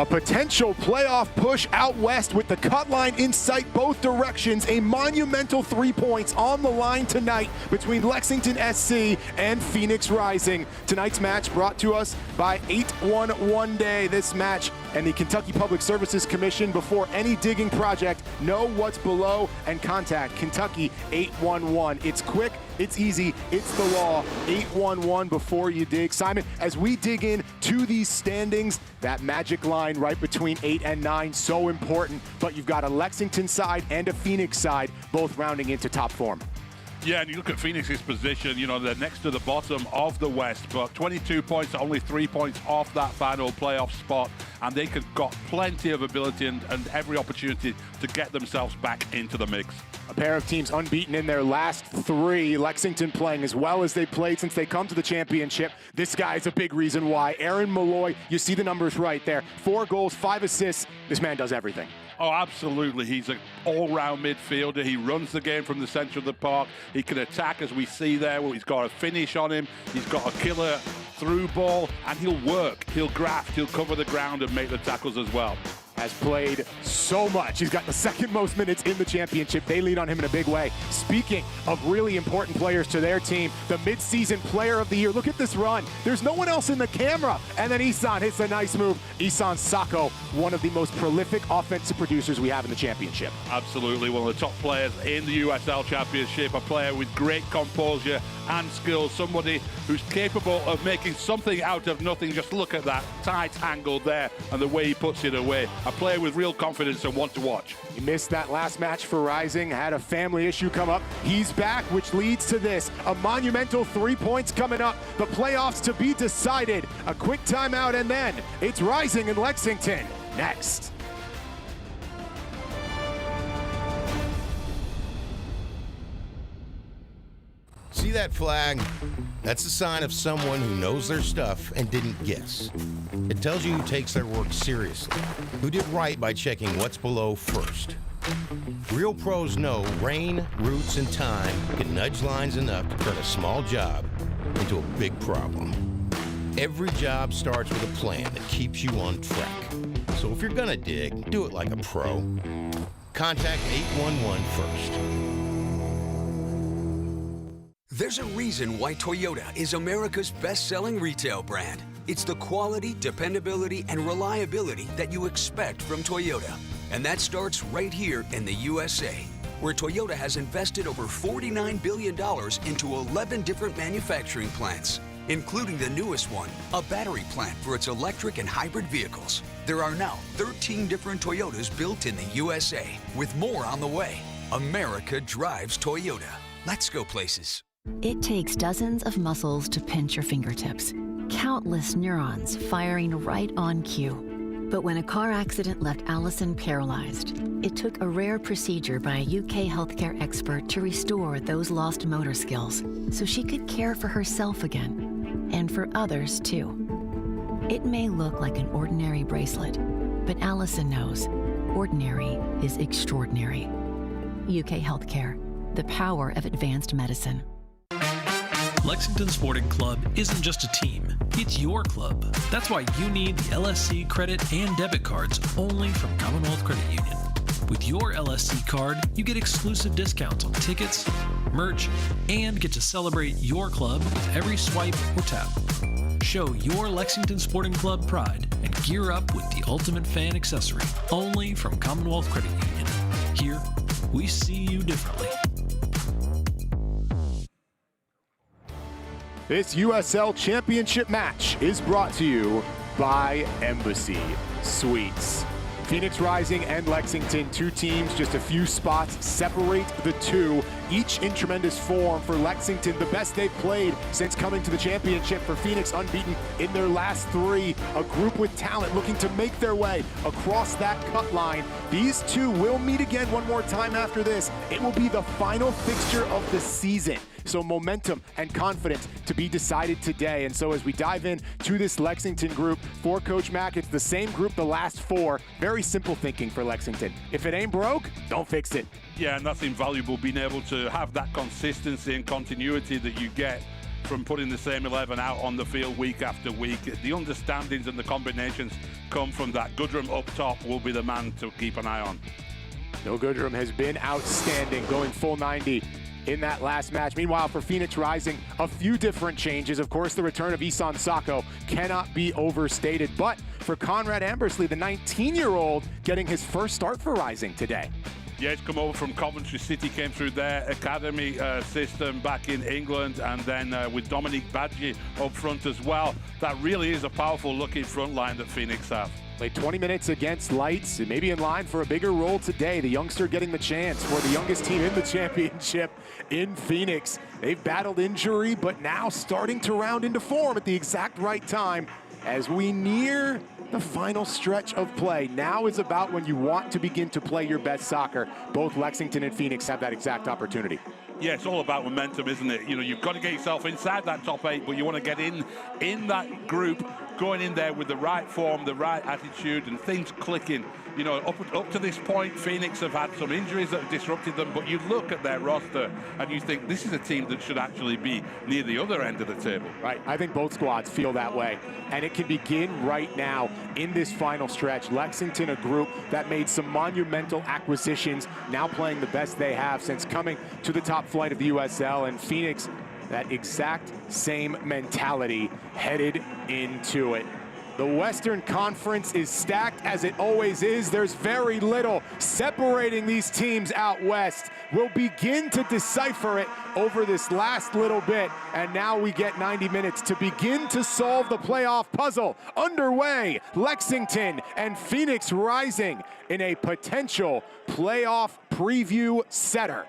potential playoff push out west with the cut line in sight both directions. A monumental 3 points on the line tonight between Lexington SC and Phoenix Rising. Tonight's match brought to us by 811 Day. This match and the Kentucky Public Services Commission. Before any digging project, know what's below and contact Kentucky 811. It's quick, it's easy, it's the law. 811 before you dig. Simon, as we dig in to these standings, that magic line right between 8 and 9, so important. But you've got a Lexington side and a Phoenix side, both rounding into top form. Yeah, and you look at Phoenix's position, you know, they're next to the bottom of the West, but 22 points, only 3 points off that final playoff spot, and they could got plenty of ability and every opportunity to get themselves back into the mix. A pair of teams unbeaten in their last 3. Lexington playing as well as they played since they come to the championship. This guy's a big reason why. Aaron Malloy, you see the numbers right there. 4 goals, 5 assists. This man does everything. Oh, absolutely. He's an all-round midfielder. He runs the game from the center of the park. He can attack, as we see there. Well, he's got a finish on him. He's got a killer through ball, and he'll work. He'll graft. He'll cover the ground and make the tackles as well. Has played so much. He's got the second most minutes in the championship. They lean on him in a big way. Speaking of really important players to their team, the midseason player of the year. Look at this run. There's no one else in the camera. And then Isan hits a nice move. Isan Sako, one of the most prolific offensive producers we have in the championship. Absolutely. One of the top players in the USL Championship. A player with great composure and skills. Somebody who's capable of making something out of nothing. Just look at that tight angle there and the way he puts it away. A player with real confidence and one to watch. He missed that last match for Rising, had a family issue come up. He's back, which leads to this. A monumental 3 points coming up. The playoffs to be decided. A quick timeout, and then it's Rising and Lexington next. See that flag? That's a sign of someone who knows their stuff and didn't guess. It tells you who takes their work seriously, who did right by checking what's below first. Real pros know rain, roots, and time can nudge lines enough to turn a small job into a big problem. Every job starts with a plan that keeps you on track. So if you're gonna dig, do it like a pro. Contact 811 first. There's a reason why Toyota is America's best-selling retail brand. It's the quality, dependability, and reliability that you expect from Toyota. And that starts right here in the USA, where Toyota has invested over $49 billion into 11 different manufacturing plants, including the newest one, a battery plant for its electric and hybrid vehicles. There are now 13 different Toyotas built in the USA, with more on the way. America drives Toyota. Let's go places. It takes dozens of muscles to pinch your fingertips, countless neurons firing right on cue. But when a car accident left Allison paralyzed, it took a rare procedure by a UK healthcare expert to restore those lost motor skills so she could care for herself again, and for others too. It may look like an ordinary bracelet, but Allison knows ordinary is extraordinary. UK Healthcare, the power of advanced medicine. Lexington Sporting Club isn't just a team, it's your club. That's why you need the LSC credit and debit cards only from Commonwealth Credit Union. With your LSC card, you get exclusive discounts on tickets, merch, and get to celebrate your club with every swipe or tap. Show your Lexington Sporting Club pride and gear up with the ultimate fan accessory only from Commonwealth Credit Union. Here, we see you differently. This USL Championship match is brought to you by Embassy Suites. Phoenix Rising and Lexington, 2 teams, just a few spots separate the 2, each in tremendous form. For Lexington, the best they've played since coming to the championship. For Phoenix, unbeaten in their last 3, a group with talent looking to make their way across that cut line. These 2 will meet again one more time after this. It will be the final fixture of the season. So momentum and confidence to be decided today. And so as we dive in to this Lexington group, for Coach Mack, it's the same group the last 4. Very simple thinking for Lexington. If it ain't broke, don't fix it. Yeah, and that's invaluable, being able to have that consistency and continuity that you get from putting the same 11 out on the field week after week. The understandings and the combinations come from that. Goodrum up top will be the man to keep an eye on. No, Goodrum has been outstanding, going full 90 in that last match. Meanwhile, for Phoenix Rising, a few different changes. Of course, the return of Isan Sako cannot be overstated, but for Conrad Ambersley, the 19-year-old, getting his first start for Rising today. Yeah, he's come over from Coventry City, came through their academy system back in England, and then with Dominique Badji up front as well. That really is a powerful looking front line that Phoenix have. Played 20 minutes against Lights, and maybe in line for a bigger role today. The youngster getting the chance for the youngest team in the championship in Phoenix. They've battled injury, but now starting to round into form at the exact right time as we near the final stretch of play. Now is about when you want to begin to play your best soccer. Both Lexington and Phoenix have that exact opportunity. Yeah, it's all about momentum, isn't it? You know, you've got to get yourself inside that top 8, but you want to get in that group, going in there with the right form, the right attitude, and things clicking. You know, up to this point, Phoenix have had some injuries that have disrupted them, but you look at their roster and you think this is a team that should actually be near the other end of the table. Right, I think both squads feel that way, and it can begin right now in this final stretch. Lexington, a group that made some monumental acquisitions, now playing the best they have since coming to the top flight of the USL, and Phoenix, that exact same mentality headed into it. The Western Conference is stacked as it always is. There's very little separating these teams out west. We'll begin to decipher it over this last little bit, and now we get 90 minutes to begin to solve the playoff puzzle. Underway, Lexington and Phoenix Rising in a potential playoff preview setter.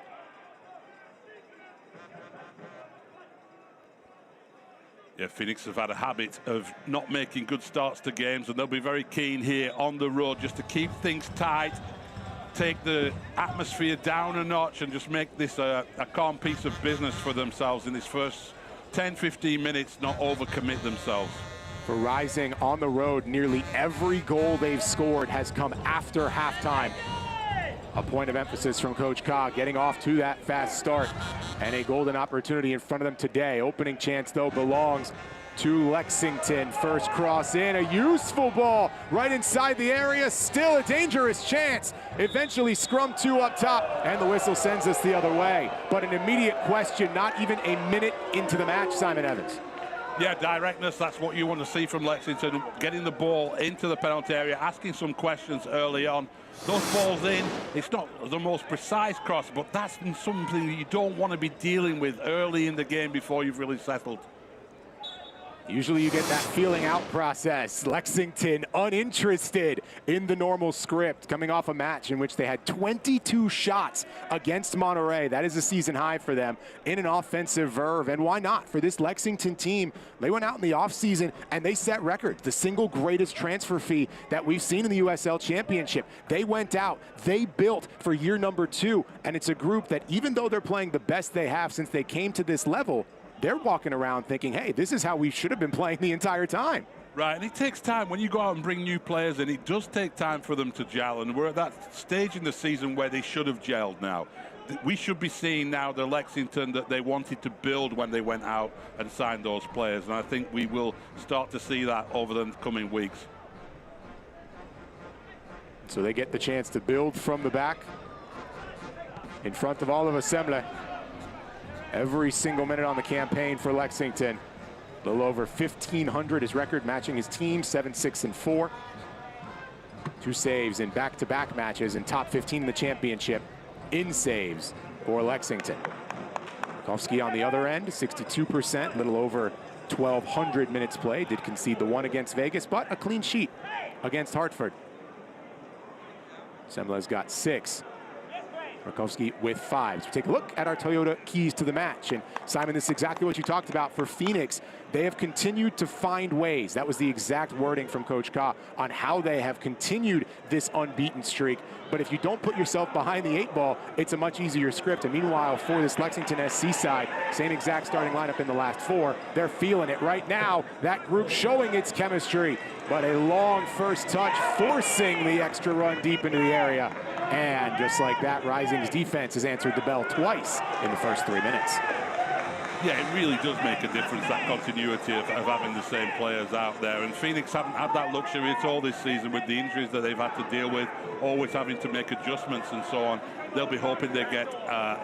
Yeah, Phoenix have had a habit of not making good starts to games, and they'll be very keen here on the road just to keep things tight, take the atmosphere down a notch, and just make this a calm piece of business for themselves in this first 10-15 minutes, not overcommit themselves. For Rising on the road, nearly every goal they've scored has come after halftime. A point of emphasis from Coach Ka, getting off to that fast start, and a golden opportunity in front of them today. Opening chance, though, belongs to Lexington. First cross in, a useful ball right inside the area. Still a dangerous chance. Eventually scrum 2 up top, and the whistle sends us the other way. But an immediate question, not even a minute into the match, Simon Evans. Yeah, directness, that's what you want to see from Lexington. Getting the ball into the penalty area, asking some questions early on. Those balls in, it's not the most precise cross, but that's something that you don't want to be dealing with early in the game before you've really settled. Usually you get that feeling out process. Lexington uninterested in the normal script, coming off a match in which they had 22 shots against Monterey. That is a season high for them in an offensive verve. And why not? For this Lexington team, they went out in the offseason and they set records. The single greatest transfer fee that we've seen in the USL Championship. They went out, they built for year number 2. And it's a group that, even though they're playing the best they have since they came to this level, they're walking around thinking, hey, this is how we should have been playing the entire time. Right, and it takes time. When you go out and bring new players in, it does take time for them to gel, and we're at that stage in the season where they should have gelled now. We should be seeing now the Lexington that they wanted to build when they went out and signed those players, and I think we will start to see that over the coming weeks. So they get the chance to build from the back in front of all of Assembly. Every single minute on the campaign for Lexington. A little over 1,500, his record matching his team, 7-6-4. 2 saves in back-to-back matches and top 15 in the championship in saves for Lexington. Kowski on the other end, 62%, a little over 1,200 minutes played. Did concede the 1 against Vegas, but a clean sheet against Hartford. Semla's got 6. Rakowski with 5. So take a look at our Toyota keys to the match. And Simon, this is exactly what you talked about for Phoenix. They have continued to find ways. That was the exact wording from Coach Ka on how they have continued this unbeaten streak. But if you don't put yourself behind the 8 ball, it's a much easier script. And meanwhile, for this Lexington SC side, same exact starting lineup in the last 4. They're feeling it right now. That group showing its chemistry. But a long first touch, forcing the extra run deep into the area. And just like that, Rising's defense has answered the bell twice in the first 3 minutes. Yeah, it really does make a difference, that continuity of having the same players out there. And Phoenix haven't had that luxury at all this season with the injuries that they've had to deal with, always having to make adjustments and so on. They'll be hoping they get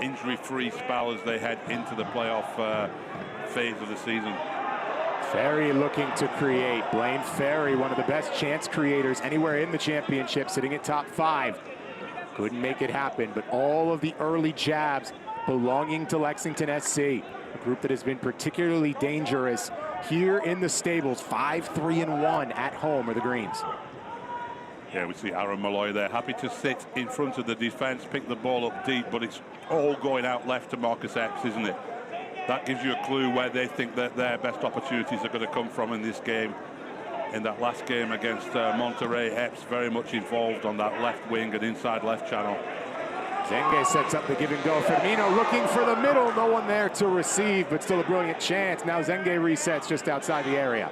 injury-free spell as they head into the playoff phase of the season. Ferry looking to create. Blaine Ferry, one of the best chance creators anywhere in the championship, sitting at top 5. Couldn't make it happen, but all of the early jabs belonging to Lexington SC, a group that has been particularly dangerous here in the stables. 5-3-1 at home are the Greens. Yeah, we see Aaron Malloy there, happy to sit in front of the defense, pick the ball up deep, but it's all going out left to Marcus Epps, isn't it? That gives you a clue where they think that their best opportunities are going to come from in this game. In that last game against Monterrey, Epps very much involved on that left wing and inside left channel. Zenge sets up the give and go. Firmino looking for the middle. No one there to receive, but still a brilliant chance. Now Zenge resets just outside the area.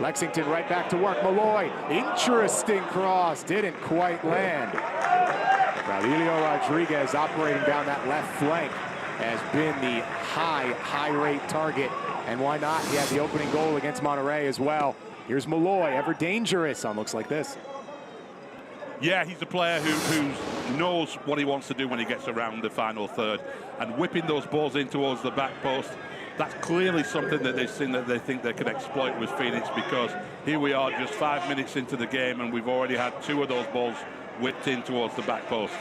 Lexington right back to work. Malloy, interesting cross. Didn't quite land. Raulio Rodriguez operating down that left flank has been the high rate target. And why not? He had the opening goal against Monterrey as well. Here's Malloy, ever dangerous on looks like this. Yeah, he's a player who knows what he wants to do when he gets around the final third. And whipping those balls in towards the back post, that's clearly something that they've seen that they think they can exploit with Phoenix, because here we are just 5 minutes into the game and we've already had 2 of those balls whipped in towards the back post.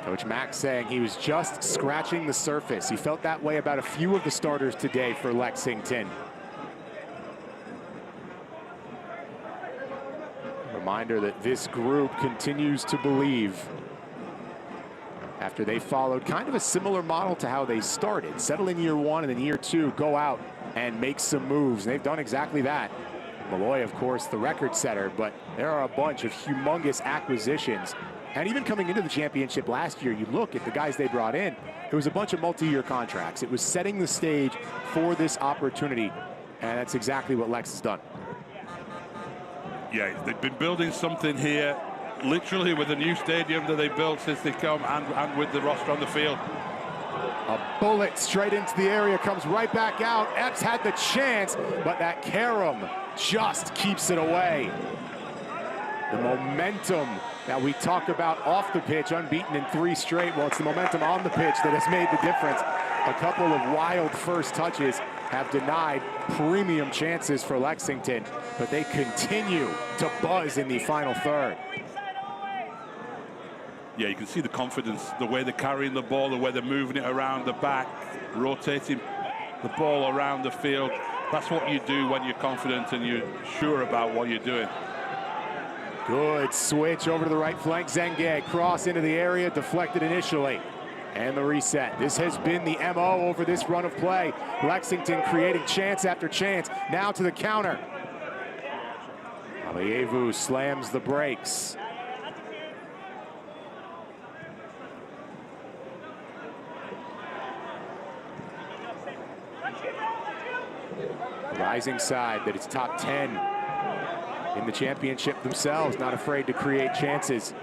Coach Mack saying he was just scratching the surface. He felt that way about a few of the starters today for Lexington. Reminder that this group continues to believe, after they followed kind of a similar model to how they started. Settle in year 1 and then year 2, go out and make some moves. And they've done exactly that. Malloy, of course, the record setter, but there are a bunch of humongous acquisitions. And even coming into the championship last year, you look at the guys they brought in, it was a bunch of multi-year contracts. It was setting the stage for this opportunity, and that's exactly what Lex has done. Yeah, they've been building something here, literally with a new stadium that they built since they come, and with the roster on the field. A bullet straight into the area, comes right back out. Epps had the chance, but that Karam just keeps it away. The momentum that we talk about off the pitch, unbeaten in 3 straight. Well, it's the momentum on the pitch that has made the difference. A couple of wild first touches have denied premium chances for Lexington, but they continue to buzz in the final third. Yeah, you can see the confidence, the way they're carrying the ball, the way they're moving it around the back, rotating the ball around the field. That's what you do when you're confident and you're sure about what you're doing. Good switch over to the right flank. Zenge cross into the area, deflected initially. And the reset. This has been the MO over this run of play. Lexington creating chance after chance. Now to the counter. Alievu slams the brakes. Rising side that is top 10 in the championship themselves, not afraid to create chances.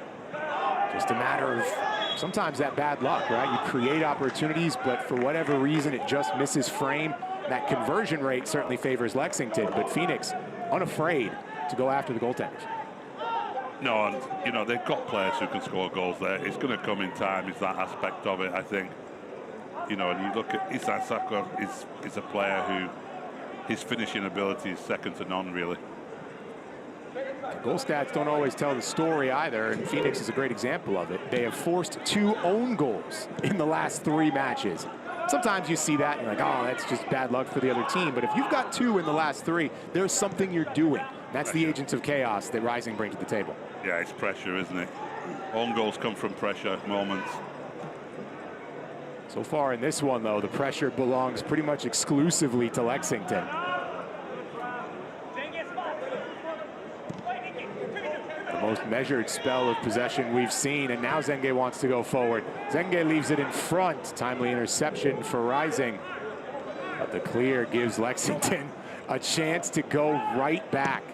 Just a matter of sometimes that bad luck, right? You create opportunities, but for whatever reason, it just misses frame. That conversion rate certainly favors Lexington, but Phoenix unafraid to go after the goaltenders. No, and you know, they've got players who can score goals there. It's going to come in time, is that aspect of it, I think. You know, and you look at Isan Sakho is a player who his finishing ability is second to none, really. Goal stats don't always tell the story either, and Phoenix is a great example of it. They have forced 2 own goals in the last 3 matches. Sometimes you see that and you're like, oh, that's just bad luck for the other team. But if you've got 2 in the last 3, there's something you're doing. That's the agents of chaos that Rising bring to the table. Yeah, it's pressure, isn't it? Own goals come from pressure moments. So far in this one, though, the pressure belongs pretty much exclusively to Lexington. The most measured spell of possession we've seen, and now Zenge wants to go forward. Zenge leaves it in front. Timely interception for Rising. But the clear gives Lexington a chance to go right back.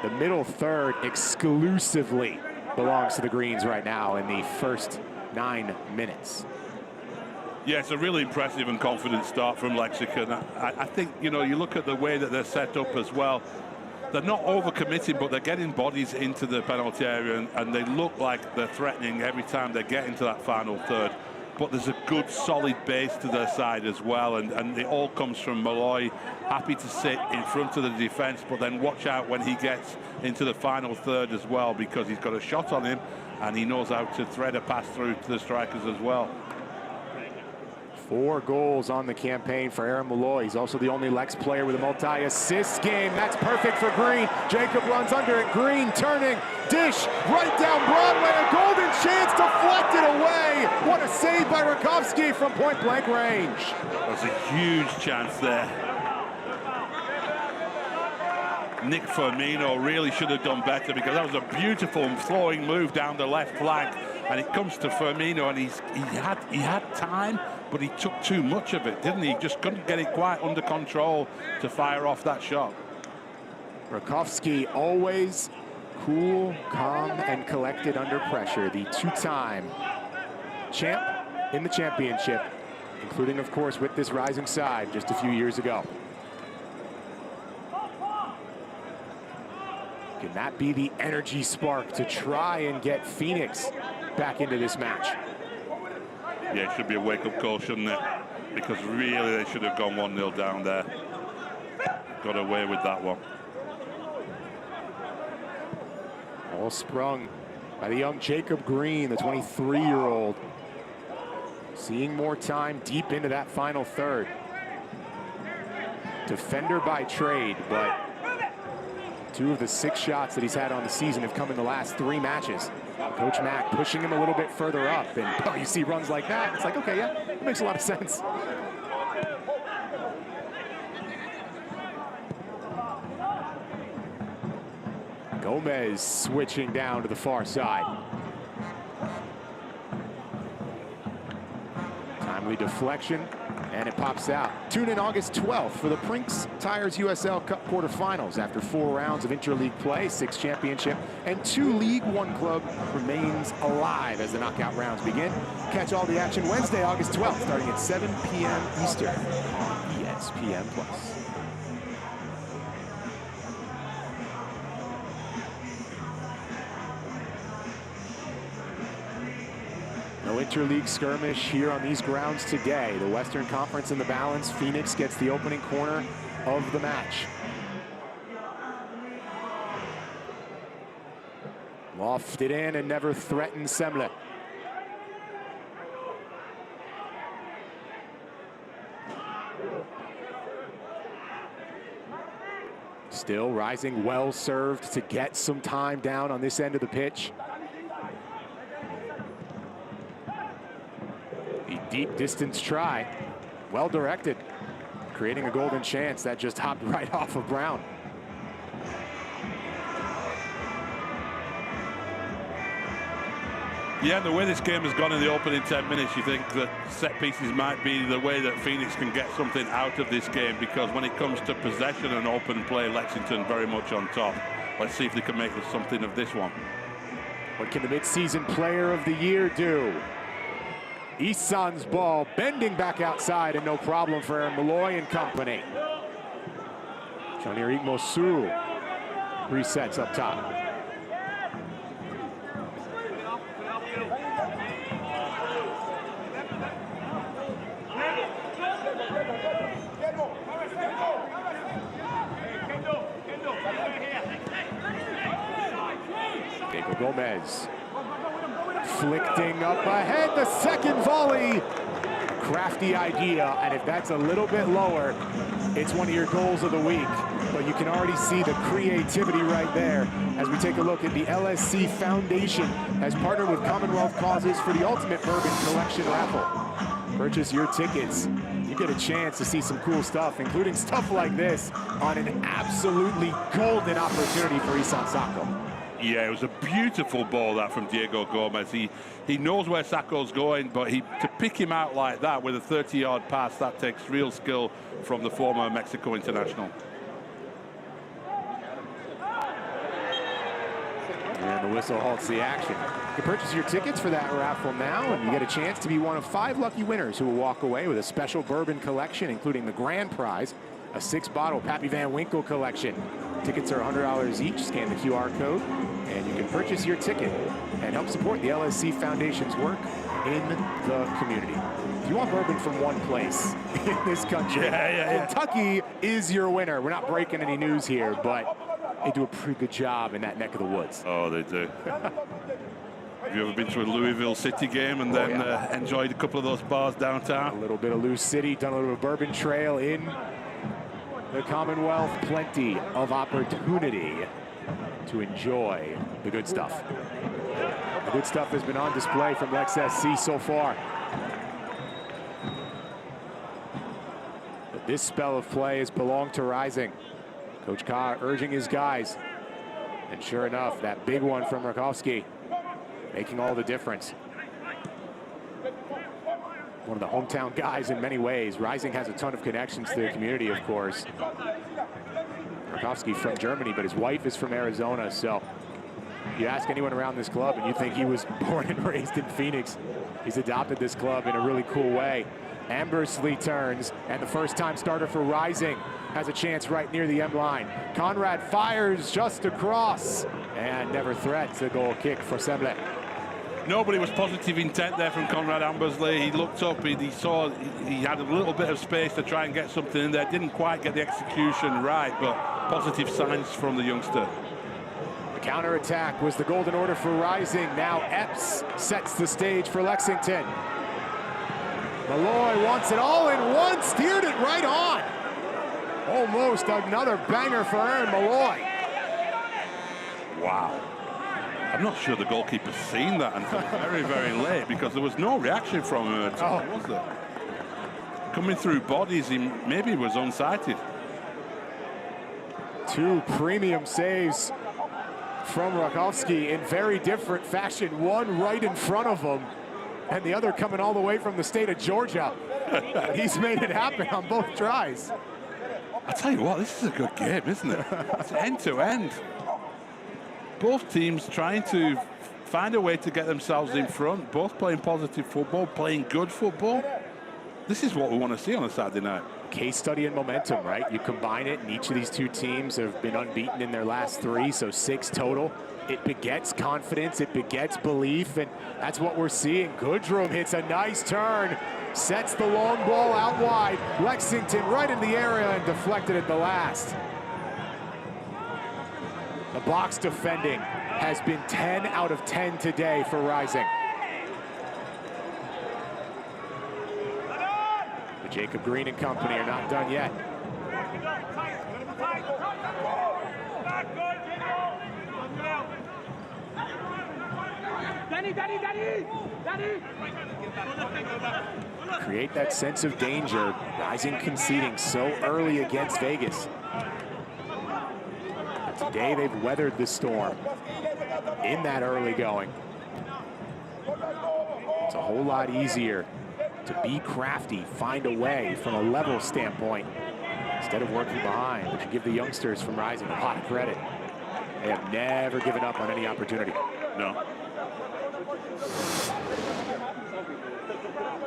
The middle third exclusively belongs to the Greens right now in the first 9 minutes. Yeah, it's a really impressive and confident start from Lexington. I think, you know, you look at the way that they're set up as well. They're not over-committing, but they're getting bodies into the penalty area, and they look like they're threatening every time they get into that final third. But there's a good, solid base to their side as well, and it all comes from Malloy, happy to sit in front of the defence, but then watch out when he gets into the final third as well, because he's got a shot on him, and he knows how to thread a pass through to the strikers as well. 4 goals on the campaign for Aaron Malloy. He's also the only Lex player with a multi-assist game. That's perfect for Green. Jacob runs under it. Green turning. Dish right down Broadway. A golden chance deflected away. What a save by Rakowski from point-blank range. That's a huge chance there. Nick Firmino really should have done better, because that was a beautiful flowing move down the left flank, and it comes to Firmino, and he had time, but he took too much of it, didn't he? He just couldn't get it quite under control to fire off that shot. Rakowski always cool, calm, and collected under pressure. The 2-time champ in the championship, including, of course, with this rising side just a few years ago. Can that be the energy spark to try and get Phoenix back into this match? Yeah, it should be a wake-up call, shouldn't it? Because really they should have gone 1-0 down there. Got away with that one. All sprung by the young Jacob Green, the 23-year-old. Seeing more time deep into that final third. Defender by trade, but 2 of the 6 shots that he's had on the season have come in the last 3 matches. Coach Mack pushing him a little bit further up, and you see runs like that, it's like, okay, yeah, that makes a lot of sense. Gomez switching down to the far side. Timely deflection, and it pops out. Tune in August 12th for the Brinks Tires USL Cup quarterfinals. After 4 rounds of interleague play, 6 championship, and 2 League One club remains alive as the knockout rounds begin. Catch all the action Wednesday, August 12th, starting at 7 p.m. Eastern, ESPN+. No interleague skirmish here on these grounds today. The Western Conference in the balance. Phoenix gets the opening corner of the match. Lofted in and never threatened Semle. Still rising, well served to get some time down on this end of the pitch. Deep distance try, well directed, creating a golden chance that just hopped right off of Brown. Yeah, the way this game has gone in the opening 10 minutes, you think that set pieces might be the way that Phoenix can get something out of this game, because when it comes to possession and open play, Lexington very much on top. Let's see if they can make something of this one. What can the mid-season player of the year do? Isan's ball bending back outside, and no problem for Aaron Malloy and company. Johnny Mosu resets up top. Diego Gomez flicking up ahead, the second volley. Crafty idea, and if that's a little bit lower, it's one of your goals of the week. But you can already see the creativity right there as we take a look at the LSC Foundation has partnered with Commonwealth Causes for the Ultimate Bourbon Collection Raffle. Purchase your tickets. You get a chance to see some cool stuff, including stuff like this on an absolutely golden opportunity for Isan Sacco. Yeah, it was a beautiful ball that from Diego Gomez. He knows where Sacco's going, but to pick him out like that with a 30-yard pass, that takes real skill from the former Mexico international. And the whistle halts the action. You can purchase your tickets for that raffle now, and you get a chance to be one of 5 lucky winners who will walk away with a special bourbon collection, including the grand prize, a 6-bottle Pappy Van Winkle collection. Tickets are $100 each. Scan the QR code, and you can purchase your ticket and help support the LSC Foundation's work in the community. If you want bourbon from one place in this country, Kentucky is your winner. We're not breaking any news here, but they do a pretty good job in that neck of the woods. Oh, they do. Have you ever been to a Louisville City game and then enjoyed a couple of those bars downtown? A little bit of Lou City, done a little bourbon trail in the Commonwealth. Plenty of opportunity to enjoy the good stuff. The good stuff has been on display from Lex SC so far. But this spell of play has belonged to Rising. Coach Carr urging his guys. And sure enough, that big one from Rakowski making all the difference. One of the hometown guys in many ways. Rising has a ton of connections to the community, of course. Rakowski from Germany, but his wife is from Arizona, so you ask anyone around this club and you think he was born and raised in Phoenix. He's adopted this club in a really cool way. Ambersley turns, and the first-time starter for Rising has a chance right near the M line. Conrad fires just across and never threats a goal kick for Semble. Nobody was positive intent there from Conrad Ambersley. He looked up, he saw he had a little bit of space to try and get something in there. Didn't quite get the execution right, but positive signs from the youngster. The counter-attack was the golden order for Rising. Now Epps sets the stage for Lexington. Malloy wants it all in one, steered it right on. Almost another banger for Aaron Malloy. Wow. I'm not sure the goalkeeper's seen that until very, very late, because there was no reaction from him at all, was there? Coming through bodies, he maybe was unsighted. 2 premium saves from Rakowski in very different fashion. One right in front of him, and the other coming all the way from the state of Georgia. He's made it happen on both tries. I tell you what, this is a good game, isn't it? It's end to end. Both teams trying to find a way to get themselves in front, both playing positive football, playing good football. This is what we want to see on a Saturday night. Case study and momentum, right? You combine it, and each of these 2 teams have been unbeaten in their last 3, so 6 total. It begets confidence, it begets belief, and that's what we're seeing. Goodrum hits a nice turn, sets the long ball out wide. Lexington right in the area and deflected at the last. The box defending has been 10 out of 10 today for Rising. But Jacob Green and company are not done yet. Create that sense of danger. Rising conceding so early against Vegas. Today they've weathered the storm in that early going. It's a whole lot easier to be crafty, find a way from a level standpoint instead of working behind, but you give the youngsters from Rising a lot of credit. They have never given up on any opportunity. No.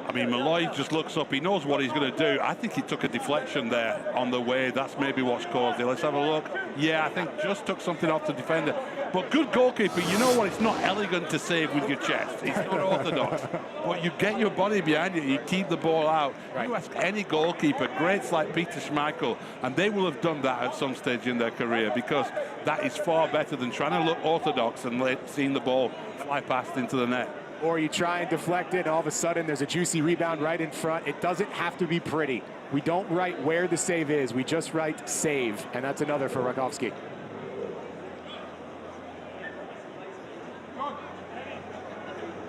I mean, Malloy just looks up. He knows what he's going to do. I think he took a deflection there on the way. That's maybe what's caused it. Let's have a look. Yeah, I think just took something off the defender. But good goalkeeper, you know what? It's not elegant to save with your chest. It's not orthodox. But you get your body behind it. You keep the ball out. Right. You ask any goalkeeper, greats like Peter Schmeichel, and they will have done that at some stage in their career, because that is far better than trying to look orthodox and seeing the ball fly past into the net. Or you try and deflect it, and all of a sudden there's a juicy rebound right in front. It doesn't have to be pretty. We don't write where the save is. We just write save, and that's another for Rakowski.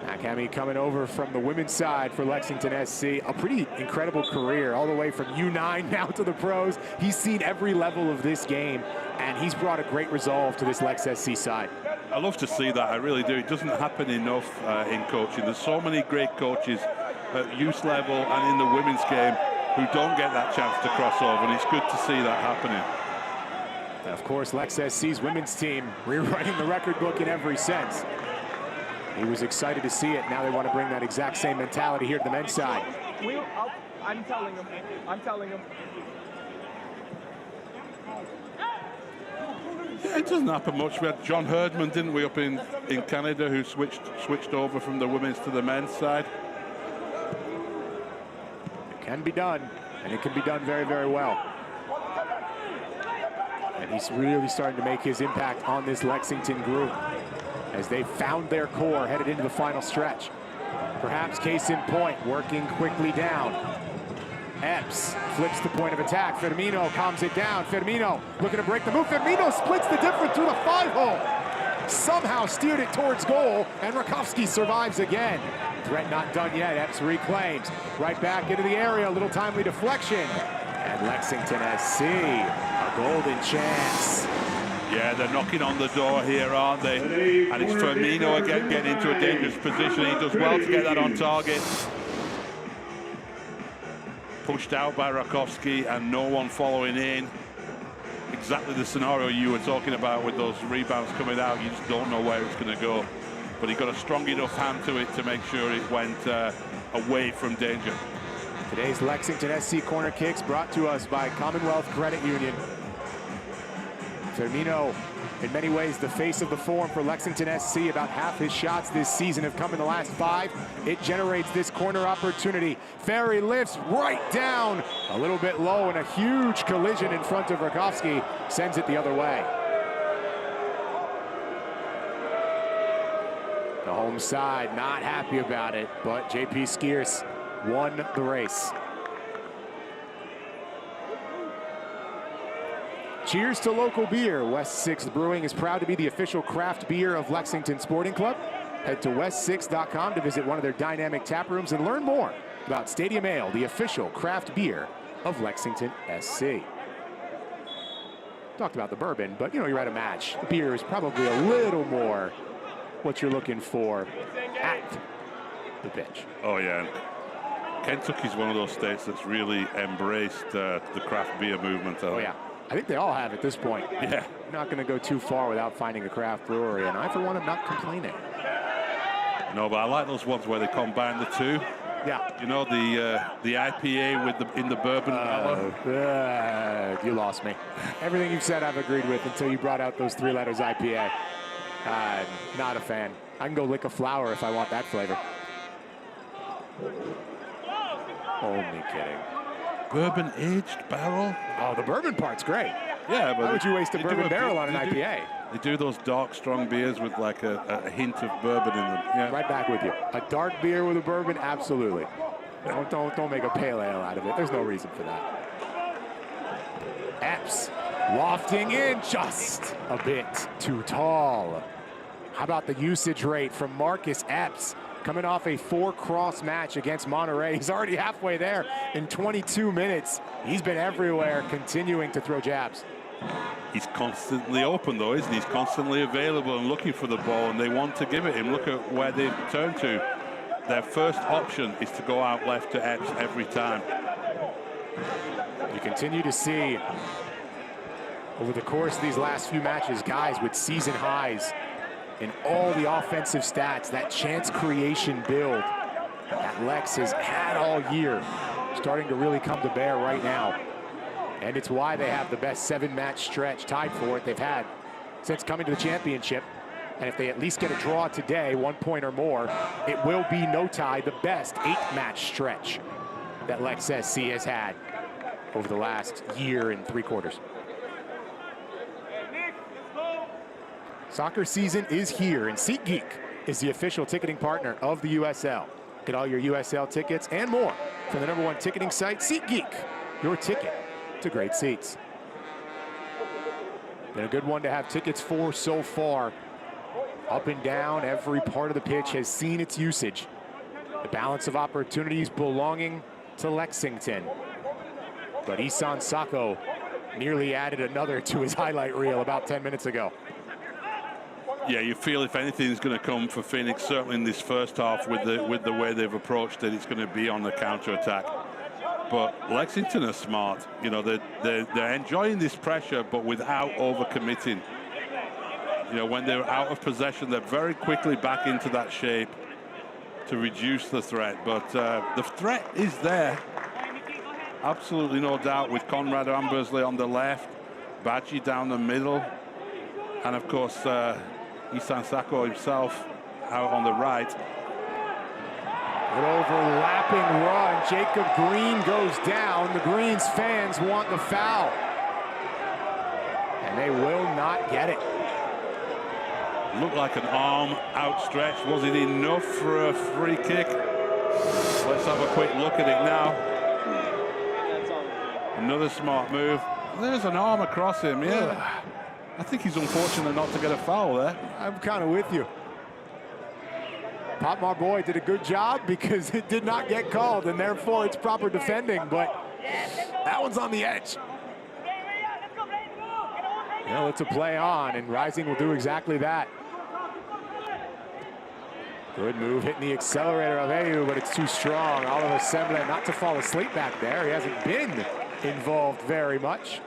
Akami coming over from the women's side for Lexington SC. A pretty incredible career, all the way from U9 now to the pros. He's seen every level of this game, and he's brought a great resolve to this Lex SC side. I love to see that, I really do. It doesn't happen enough in coaching. There's so many great coaches at youth level and in the women's game who don't get that chance to cross over, and it's good to see that happening. And of course, Lex SC's women's team rewriting the record book in every sense. He was excited to see it. Now they want to bring that exact same mentality here to the men's side. I'm telling him. I'm telling him. Yeah, it doesn't happen much. We had John Herdman, didn't we, up in Canada, who switched over from the women's to the men's side. It can be done, and it can be done very, very well. And he's really starting to make his impact on this Lexington group as they found their core headed into the final stretch. Perhaps case in point, working quickly down. Epps flips the point of attack. Firmino calms it down. Firmino looking to break the move. Firmino splits the difference through the 5-hole. Somehow steered it towards goal, and Rakowski survives again. Threat not done yet. Epps reclaims. Right back into the area. A little timely deflection. And Lexington SC, a golden chance. Yeah, they're knocking on the door here, aren't they? And it's Firmino again getting into a dangerous position. He does well to get that on target. Pushed out by Rakowski and no one following in. Exactly the scenario you were talking about with those rebounds coming out. You just don't know where it's going to go. But he got a strong enough hand to it to make sure it went away from danger. Today's Lexington SC corner kicks brought to us by Commonwealth Credit Union. Firmino, in many ways, the face of the form for Lexington SC. About half his shots this season have come in the last 5. It generates this corner opportunity. Ferry lifts right down, a little bit low, and a huge collision in front of Rakowski sends it the other way. The home side not happy about it, but JP Skiers won the race. Cheers to local beer. West 6th Brewing is proud to be the official craft beer of Lexington Sporting Club. Head to west6.com to visit one of their dynamic tap rooms and learn more about Stadium Ale, the official craft beer of Lexington SC. Talked about the bourbon, but you're at a match. The beer is probably a little more what you're looking for at the pitch. Oh, yeah. Kentucky's one of those states that's really embraced the craft beer movement. Oh, yeah. I think they all have at this point. Yeah. Not going to go too far without finding a craft brewery, and I, for one, am not complaining. No, but I like those ones where they combine the two. Yeah. You know, the IPA with in the bourbon. You lost me. Everything you've said I've agreed with until you brought out those 3 letters IPA. Not a fan. I can go lick a flower if I want that flavor. Only kidding. Bourbon aged barrel. Oh, the bourbon part's great. Yeah, but why would you waste a bourbon barrel on an IPA? They do those dark, strong beers with like a hint of bourbon in them. Yeah. Right back with you. A dark beer with a bourbon, absolutely. Don't make a pale ale out of it. There's no reason for that. Epps lofting in just a bit too tall. How about the usage rate from Marcus Epps? Coming off a 4-cross match against Monterey. He's already halfway there in 22 minutes. He's been everywhere, continuing to throw jabs. He's constantly open, though, isn't he? He's constantly available and looking for the ball, and they want to give it him. Look at where they've turned to. Their first option is to go out left to Epps every time. You continue to see, over the course of these last few matches, guys with season highs in all the offensive stats, that chance creation build that Lex has had all year, starting to really come to bear right now. And it's why they have the best 7-match stretch, tied for it, they've had since coming to the championship. And if they at least get a draw today, 1 point or more, it will be no tie, the best 8-match stretch that Lex SC has had over the last year and 3 quarters. Soccer season is here, and SeatGeek is the official ticketing partner of the USL. Get all your USL tickets and more from the #1 ticketing site, SeatGeek. Your ticket to great seats. Been a good one to have tickets for so far. Up and down, every part of the pitch has seen its usage. The balance of opportunities belonging to Lexington. But Isan Sako nearly added another to his highlight reel about 10 minutes ago. Yeah, you feel if anything is going to come for Phoenix, certainly in this first half, with the way they've approached it, it's going to be on the counter-attack. But Lexington are smart. You know, they're enjoying this pressure, but without overcommitting. You know, when they're out of possession, they're very quickly back into that shape to reduce the threat. But the threat is there. Absolutely no doubt, with Conrad Ambersley on the left, Badgie down the middle, and of course Isan Sako himself out on the right. An overlapping run. Jacob Green goes down. The Greens fans want the foul, and they will not get it. Looked like an arm outstretched. Was it enough for a free kick? Let's have a quick look at it now. Another smart move. There's an arm across him, yeah. I think he's unfortunate not to get a foul there. I'm kind of with you. Popmar Boy did a good job because it did not get called, and therefore it's proper defending, but that one's on the edge. Yeah, it's a play on, and Rising will do exactly that. Good move, hitting the accelerator of Ayu, but it's too strong. Oliver Semble not to fall asleep back there. He hasn't been involved very much,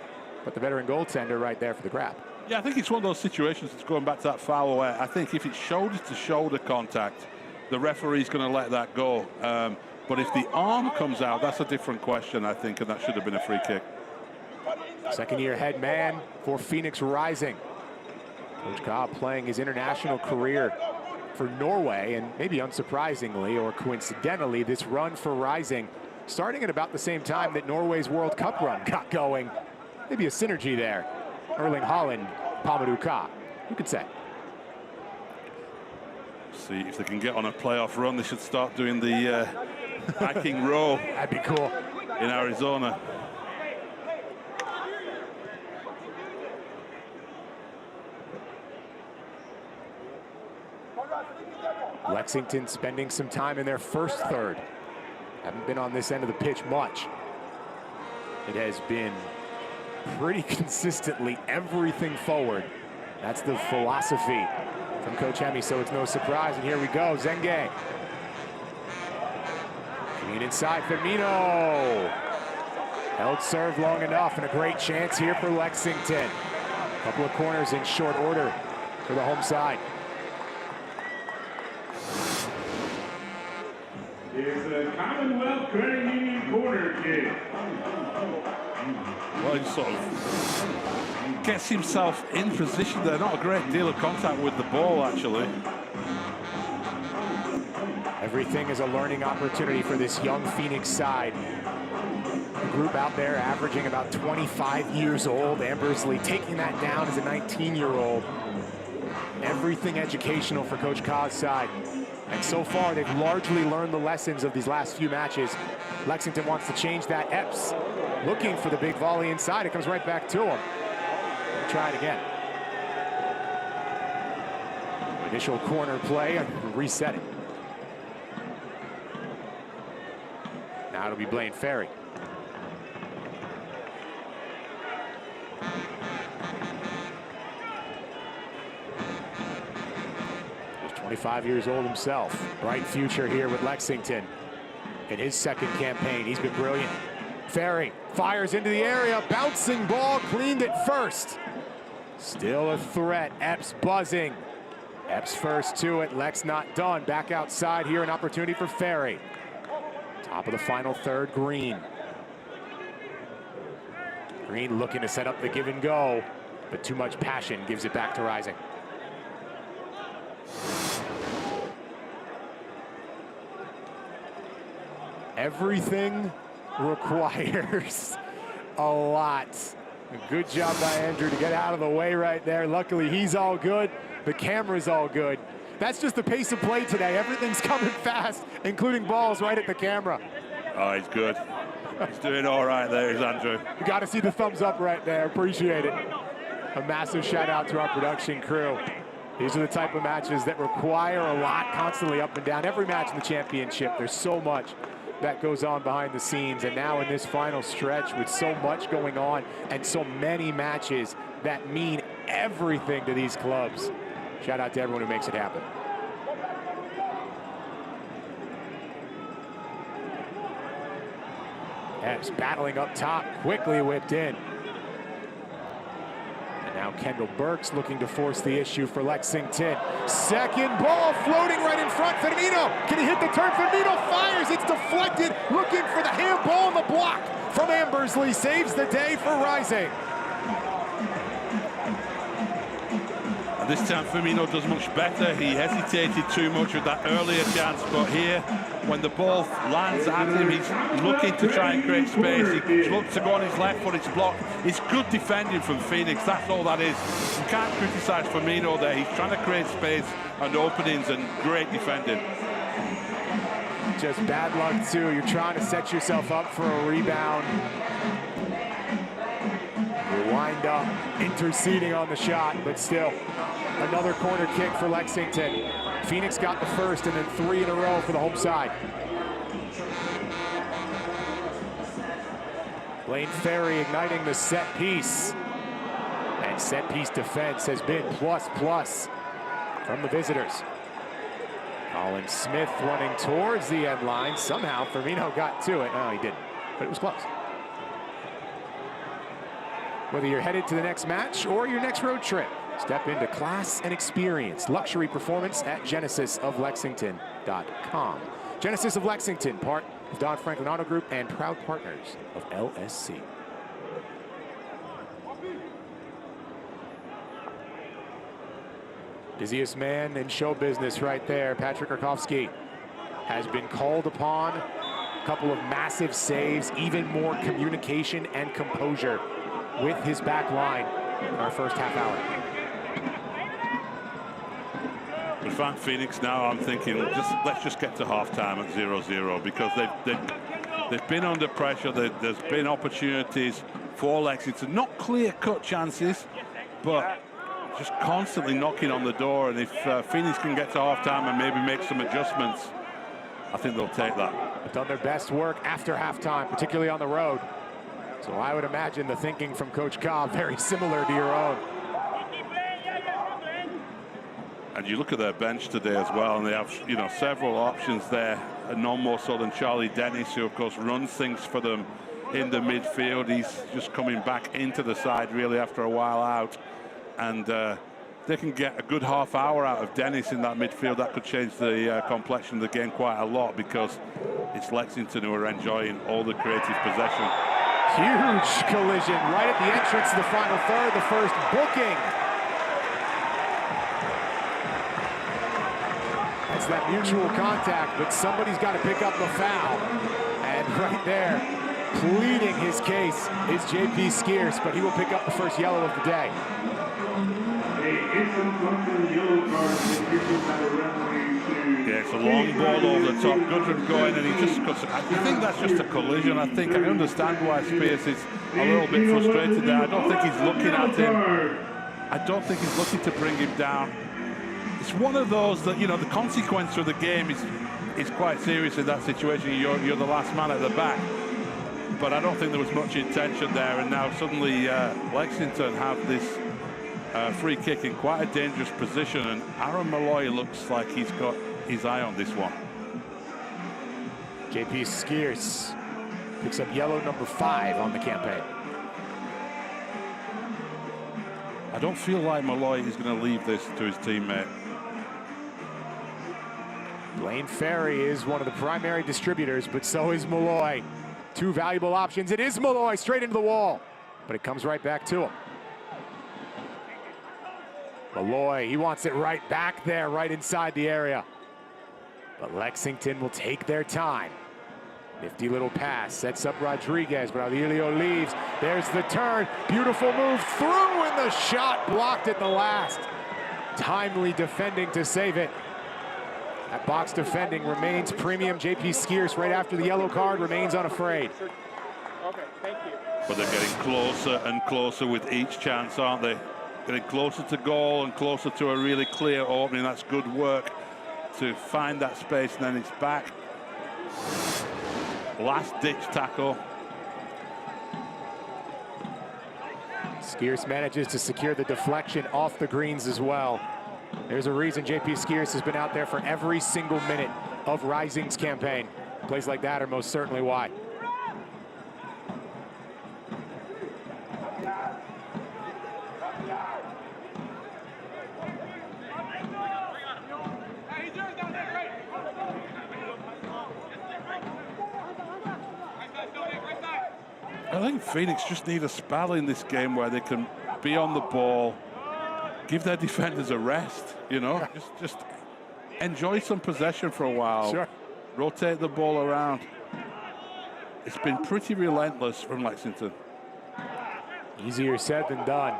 but the veteran goaltender right there for the grab. Yeah, I think it's one of those situations that's going back to that foul where I think if it's shoulder-to-shoulder contact, the referee's going to let that go. But if the arm comes out, that's a different question, I think, and that should have been a free kick. Second-year head man for Phoenix Rising. Coach Cobb playing his international career for Norway, and maybe unsurprisingly or coincidentally, this run for Rising starting at about the same time that Norway's World Cup run got going. Maybe a synergy there. Erling Haaland, Pamadou Ka. Who could say? See if they can get on a playoff run. They should start doing the Viking row. That'd be cool. In Arizona. Lexington spending some time in their first third. Haven't been on this end of the pitch much. It has been pretty consistently everything forward. That's the philosophy from Coach Hemi, so it's no surprise. And here we go, Zenge. Clean inside, Firmino. Held serve long enough, and a great chance here for Lexington. A couple of corners in short order for the home side. It's a Commonwealth Credit Union corner kick. Well, he sort of gets himself in position there. Not a great deal of contact with the ball, actually. Everything is a learning opportunity for this young Phoenix side. The group out there averaging about 25 years old. Ambersley taking that down as a 19-year-old. Everything educational for Coach Ka's side. And so far, they've largely learned the lessons of these last few matches. Lexington wants to change that. Epps looking for the big volley inside. It comes right back to him. We'll try it again. Initial corner play, reset it. Now it'll be Blaine Ferry. He's 25 years old himself. Bright future here with Lexington. In his second campaign, he's been brilliant. Ferry fires into the area, bouncing ball, cleaned it first. Still a threat, Epps buzzing. Epps first to it, Lex not done. Back outside here, an opportunity for Ferry. Top of the final third, Green. Green looking to set up the give and go, but too much passion gives it back to Rising. Everything requires a lot. Good job by Andrew to get out of the way right there. Luckily, he's all good. The camera's all good. That's just the pace of play today. Everything's coming fast, including balls right at the camera. Oh, he's good. He's doing all right there, is Andrew. You got to see the thumbs up right there. Appreciate it. A massive shout out to our production crew. These are the type of matches that require a lot, constantly up and down. Every match in the championship, there's so much that goes on behind the scenes. And now in this final stretch with so much going on and so many matches that mean everything to these clubs. Shout out to everyone who makes it happen. Epps battling up top, quickly whipped in. And now Kendall Burks looking to force the issue for Lexington. Second ball floating right in front. Firmino, can he hit the turn? Firmino fires, it's deflected. Looking for the handball on the block from Ambersley. Saves the day for Rising. This time Firmino does much better. He hesitated too much with that earlier chance, but here, when the ball lands at him, he's looking to try and create space. He looks to go on his left foot, it's blocked. It's good defending from Phoenix, that's all that is. You can't criticise Firmino there. He's trying to create space and openings, and great defending. Just bad luck too. You're trying to set yourself up for a rebound. You wind up interceding on the shot, but still another corner kick for Lexington. Phoenix got the first and then 3 in a row for the home side. Blaine Ferry igniting the set piece. And set piece defense has been plus from the visitors. Colin Smith running towards the end line. Somehow Firmino got to it. No, he didn't, but it was close. Whether you're headed to the next match or your next road trip, step into class and experience luxury performance at GenesisofLexington.com. Genesis of Lexington, part of Don Franklin Auto Group and proud partners of LSC. Busiest man in show business right there, Patrick Rakowski, has been called upon. A couple of massive saves, even more communication and composure with his back line in our first half hour. In fact, Phoenix now, I'm thinking, let's just get to halftime at 0-0, because they've been under pressure. There's been opportunities for Lexington, not clear-cut chances, but just constantly knocking on the door. And if Phoenix can get to halftime and maybe make some adjustments, I think they'll take that. They've done their best work after halftime, particularly on the road. So I would imagine the thinking from Coach Cobb very similar to your own. And you look at their bench today as well, and they have, you know, several options there. None more so than Charlie Dennis, who of course runs things for them in the midfield. He's just coming back into the side really after a while out, and they can get a good half hour out of Dennis in that midfield. That could change the complexion of the game quite a lot, because it's Lexington who are enjoying all the creative possession. Huge collision right at the entrance to the final third, the first booking. It's that mutual contact, but somebody's got to pick up the foul. And right there, pleading his case is JP Skeers, but he will pick up the first yellow of the day. Yeah, it's a long ball over the top. Goodwin going, and he just cuts it. I think that's just a collision. I understand why Spears is a little bit frustrated there. I don't think he's looking at him. I don't think he's looking to bring him down. It's one of those that, you know, the consequence of the game is quite serious in that situation. You're the last man at the back. But I don't think there was much intention there, and now suddenly Lexington have this free kick in quite a dangerous position, and Aaron Malloy looks like he's got his eye on this one. JP Skeers picks up yellow number 5 on the campaign. I don't feel like Malloy is going to leave this to his teammate. Blaine Ferry is one of the primary distributors, but so is Malloy. 2 valuable options. It is Malloy straight into the wall, but it comes right back to him. Malloy, he wants it right back there, right inside the area. But Lexington will take their time. Nifty little pass, sets up Rodriguez, but Aurelio leaves. There's the turn, beautiful move through, and the shot blocked at the last. Timely defending to save it. That box defending remains premium. JP Skeers, right after the yellow card, remains unafraid. Okay, thank you. But they're getting closer and closer with each chance, aren't they? Getting closer to goal and closer to a really clear opening. That's good work to find that space, and then it's back. Last-ditch tackle. Skeers manages to secure the deflection off the greens as well. There's a reason JP Skeers has been out there for every single minute of Rising's campaign. Plays like that are most certainly why. I think Phoenix just need a spell in this game where they can be on the ball, give their defenders a rest, you know, just enjoy some possession for a while. Sure. Rotate the ball around. It's been pretty relentless from Lexington. Easier said than done.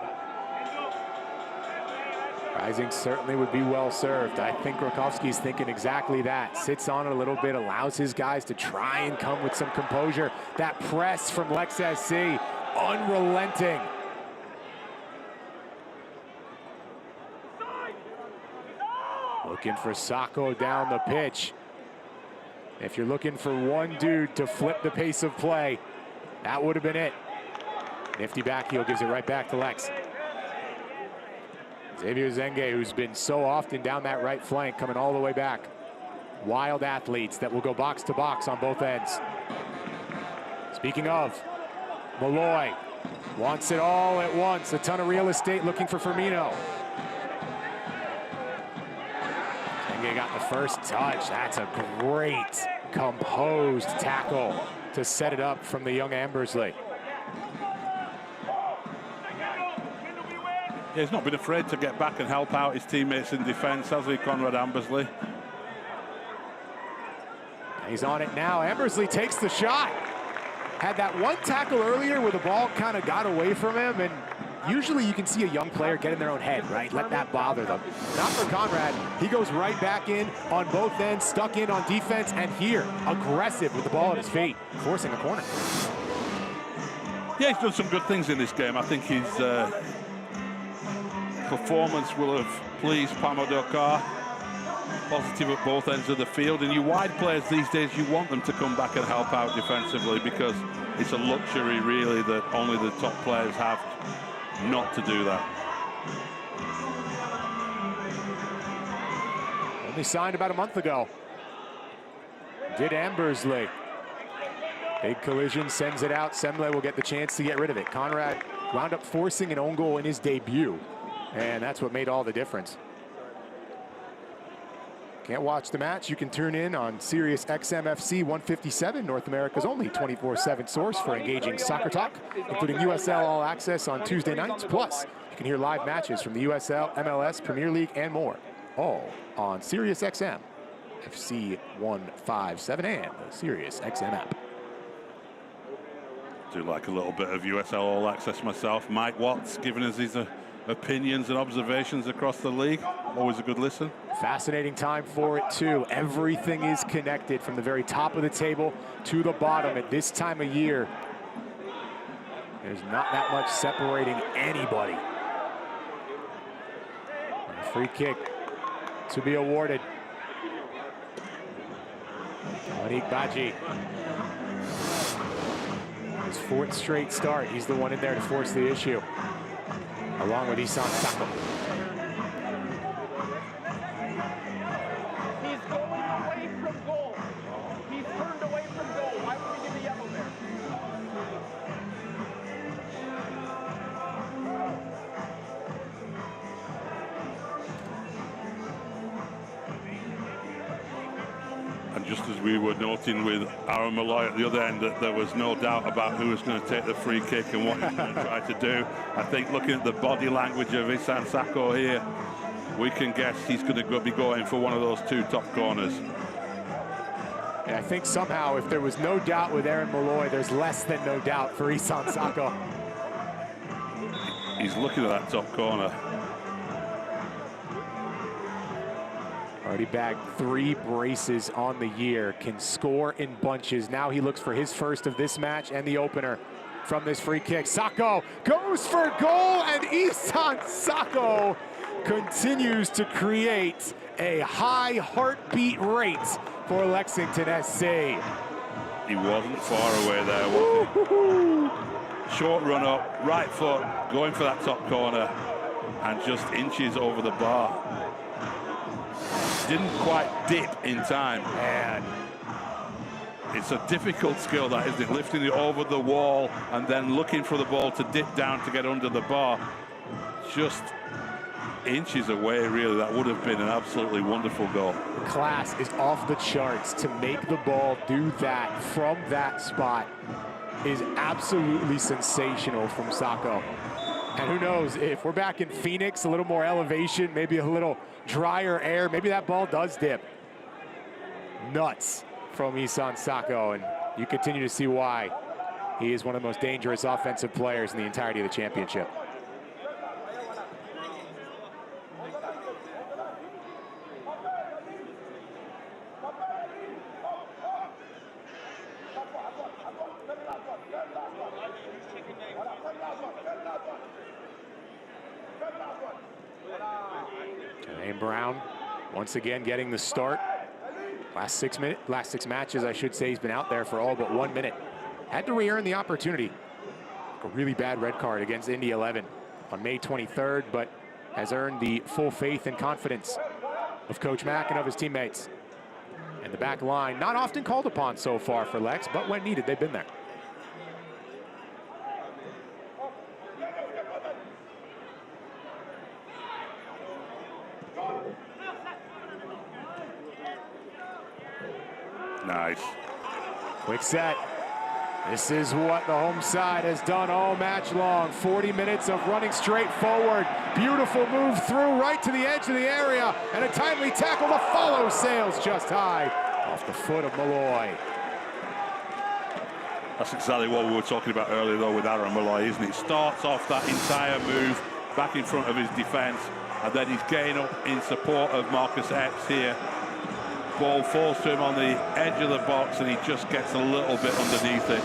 Rising certainly would be well served. I think Rakowski's thinking exactly that. Sits on it a little bit, allows his guys to try and come with some composure. That press from Lex SC, unrelenting. Looking for Sacco down the pitch. If you're looking for one dude to flip the pace of play, that would have been it. Nifty back heel gives it right back to Lex. Xavier Zenge, who's been so often down that right flank, coming all the way back. Wild athletes that will go box to box on both ends. Speaking of, Malloy wants it all at once. A ton of real estate looking for Firmino. Zenge got the first touch. That's a great composed tackle to set it up from the young Ambersley. Yeah, he's not been afraid to get back and help out his teammates in defence, has he, Conrad Ambersley? He's on it now. Ambersley takes the shot. Had that one tackle earlier where the ball kind of got away from him, and usually you can see a young player get in their own head, right? Let that bother them. Not for Conrad. He goes right back in on both ends, stuck in on defense, and here, aggressive with the ball at his feet, forcing a corner. Yeah, he's done some good things in this game. I think his performance will have pleased Pamodokar. Positive at both ends of the field, and you wide players these days, you want them to come back and help out defensively, because it's a luxury really that only the top players have not to do that. Only signed about a month ago. Did Ambersley. Big collision, sends it out. Semle will get the chance to get rid of it. Conrad wound up forcing an own goal in his debut, and that's what made all the difference. Can't watch the match? You can tune in on Sirius XM FC 157, North America's only 24/7 source for engaging soccer talk, including USL All Access on Tuesday nights. Plus, you can hear live matches from the USL, MLS, Premier League, and more, all on Sirius XM FC 157 and the Sirius XM app. Do like a little bit of USL All Access myself. Mike Watts giving us his opinions and observations across the league. Always a good listen. Fascinating time for it too. Everything is connected from the very top of the table to the bottom at this time of year. There's not that much separating anybody. A free kick to be awarded. Monique Badji. His fourth straight start. He's the one in there to force the issue, along with Isan Sacco. He's going away from goal. He's turned away from goal. Why would we give the yellow there? And just as we were noting with Aaron Malloy at the other end, that there was no doubt about who was going to take the free kick and what he was going to try to do. I think looking at the body language of Isan Sacco here, we can guess he's going to be going for one of those two top corners. And I think somehow if there was no doubt with Aaron Malloy, there's less than no doubt for Isan Sacco. He's looking at that top corner. Already bagged 3 braces on the year, can score in bunches. Now he looks for his first of this match and the opener from this free kick. Sacco goes for goal, and Isan Sacco continues to create a high heartbeat rate for Lexington SC. He wasn't far away there, was he? Short run up, right foot, going for that top corner, and just inches over the bar. Didn't quite dip in time. Man, it's a difficult skill, that, isn't it? Lifting it over the wall and then looking for the ball to dip down to get under the bar. Just inches away, really. That would have been an absolutely wonderful goal. The class is off the charts. To make the ball do that from that spot is absolutely sensational from Sacco. And who knows, if we're back in Phoenix, a little more elevation, maybe a little drier air, maybe that ball does dip. Nuts from Isan Sacco, and you continue to see why he is one of the most dangerous offensive players in the entirety of the championship. And Brown once again getting the start. Last six matches, I should say, he's been out there for all but 1 minute. Had to re-earn the opportunity. A really bad red card against Indy 11 on May 23rd, but has earned the full faith and confidence of Coach Mack and of his teammates. And the back line, not often called upon so far for Lex, but when needed, they've been there. Nice. Quick set. This is what the home side has done all match long. 40 minutes of running straight forward. Beautiful move through right to the edge of the area. And a timely tackle to follow. Sails just high off the foot of Malloy. That's exactly what we were talking about earlier, though, with Aaron Malloy, isn't it? Starts off that entire move back in front of his defence, and then he's getting up in support of Marcus Epps here. Ball falls to him on the edge of the box, and he just gets a little bit underneath it.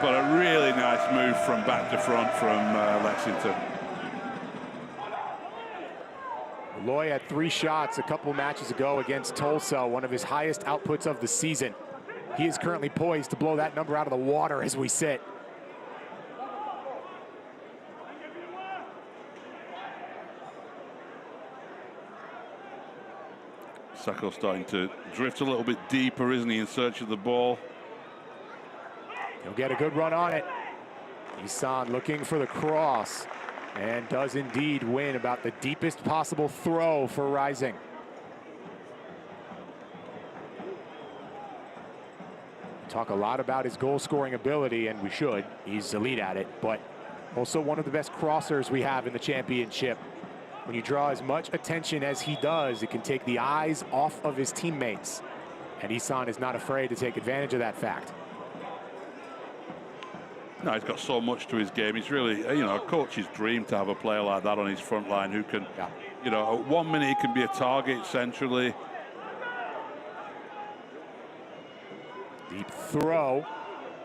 But a really nice move from back to front from Lexington. Malloy had 3 shots a couple matches ago against Tulsa, one of his highest outputs of the season. He is currently poised to blow that number out of the water as we sit. Sacco starting to drift a little bit deeper, isn't he, in search of the ball. He'll get a good run on it. Isan looking for the cross, and does indeed win about the deepest possible throw for Rising. Talk a lot about his goal-scoring ability, and we should. He's elite at it, but also one of the best crossers we have in the championship. When you draw as much attention as he does, it can take the eyes off of his teammates. And Isan is not afraid to take advantage of that fact. No, he's got so much to his game. He's really, you know, a coach's dream to have a player like that on his front line who can, you know, at 1 minute he can be a target centrally. Deep throw.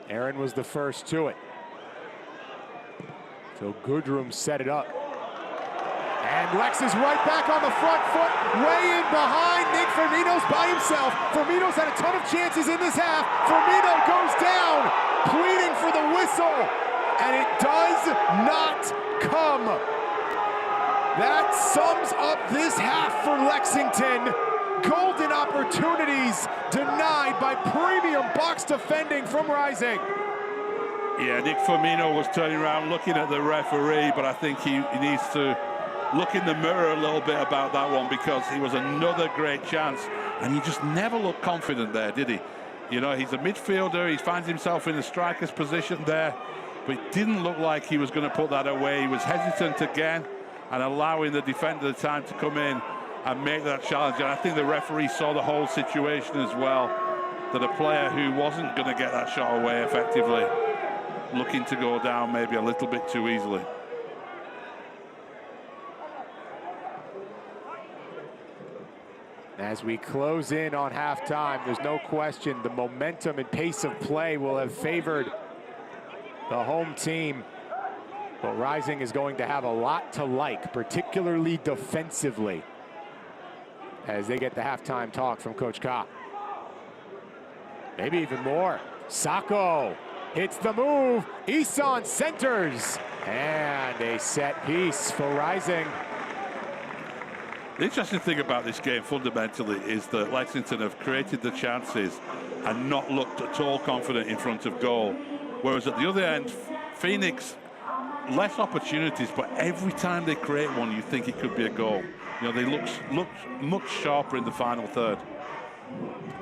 Aaron was the first to it. So Goodrum set it up. And Lex is right back on the front foot, way in behind. Nick Firmino's by himself. Firmino's had a ton of chances in this half. Firmino goes down, pleading for the whistle, and it does not come. That sums up this half for Lexington. Golden opportunities denied by premium box defending from Rising. Yeah, Nick Firmino was turning around looking at the referee, but I think he needs to look in the mirror a little bit about that one, because he was another great chance, and he just never looked confident there, did he? You know, he's a midfielder, he finds himself in the striker's position there, but it didn't look like he was going to put that away. He was hesitant again and allowing the defender the time to come in and make that challenge. And I think the referee saw the whole situation as well, that a player who wasn't going to get that shot away effectively, looking to go down maybe a little bit too easily. As we close in on halftime, there's no question the momentum and pace of play will have favored the home team. But Rising is going to have a lot to like, particularly defensively, as they get the halftime talk from Coach Ka. Maybe even more. Sacco hits the move. Isan centers. And a set piece for Rising. The interesting thing about this game fundamentally is that Lexington have created the chances and not looked at all confident in front of goal. Whereas at the other end, Phoenix less opportunities, but every time they create one, you think it could be a goal. You know, they look much sharper in the final third.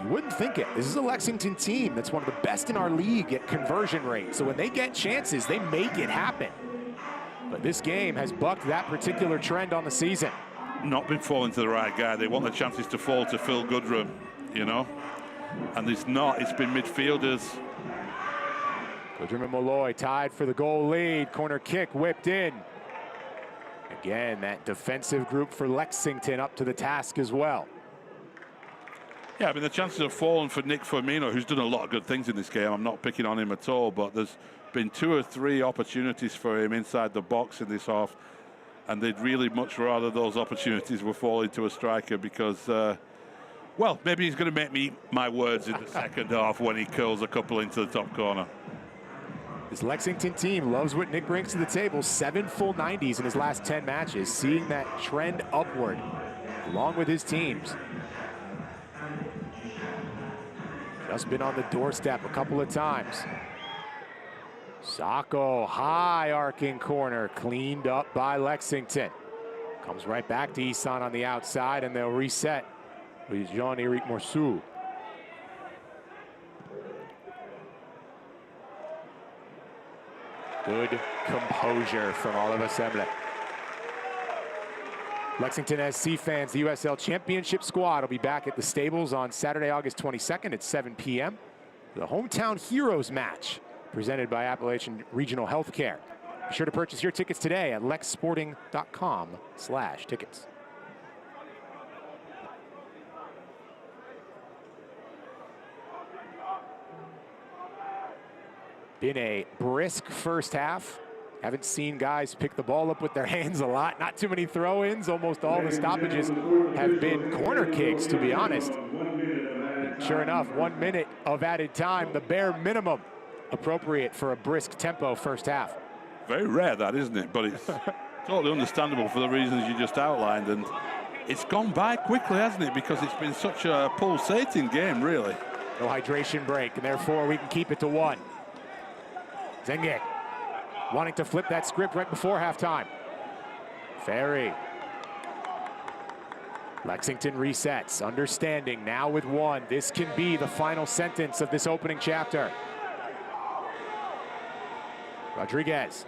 You wouldn't think it. This is a Lexington team that's one of the best in our league at conversion rate. So when they get chances, they make it happen. But this game has bucked that particular trend on the season. Not been falling to the right guy. They want the chances to fall to Phil Goodrum, you know, and it's not. It's been midfielders. Goodrum and Malloy tied for the goal lead. Corner kick whipped in. Again, that defensive group for Lexington up to the task as well. Yeah, I mean, the chances have fallen for Nick Firmino, who's done a lot of good things in this game. I'm not picking on him at all, but there's been 2 or 3 opportunities for him inside the box in this half, and they'd really much rather those opportunities were falling to a striker because, well, maybe he's going to make my words in the second half when he curls a couple into the top corner. This Lexington team loves what Nick brings to the table. 7 full 90s in his last 10 matches, seeing that trend upward along with his teams. Just been on the doorstep a couple of times. Sacco, high arcing corner, cleaned up by Lexington. Comes right back to Isan on the outside, and they'll reset with Jean-Éric Morceau. Good composure from Oliver Semble. Lexington SC fans, the USL Championship squad will be back at the Stables on Saturday, August 22nd at 7 p.m. The Hometown Heroes match presented by Appalachian Regional Healthcare. Be sure to purchase your tickets today at lexsporting.com/tickets. Been a brisk first half. Haven't seen guys pick the ball up with their hands a lot. Not too many throw-ins. Almost all the stoppages have been corner kicks, to be honest. And sure enough, 1 minute of added time, the bare minimum appropriate for a brisk tempo first half. Very rare, that, isn't it? But it's totally understandable for the reasons you just outlined. And it's gone by quickly, hasn't it? Because it's been such a pulsating game, really. No hydration break, and therefore we can keep it to 1. Zenge wanting to flip that script right before halftime. Ferry. Lexington resets, understanding now with 1. This can be the final sentence of this opening chapter. Rodriguez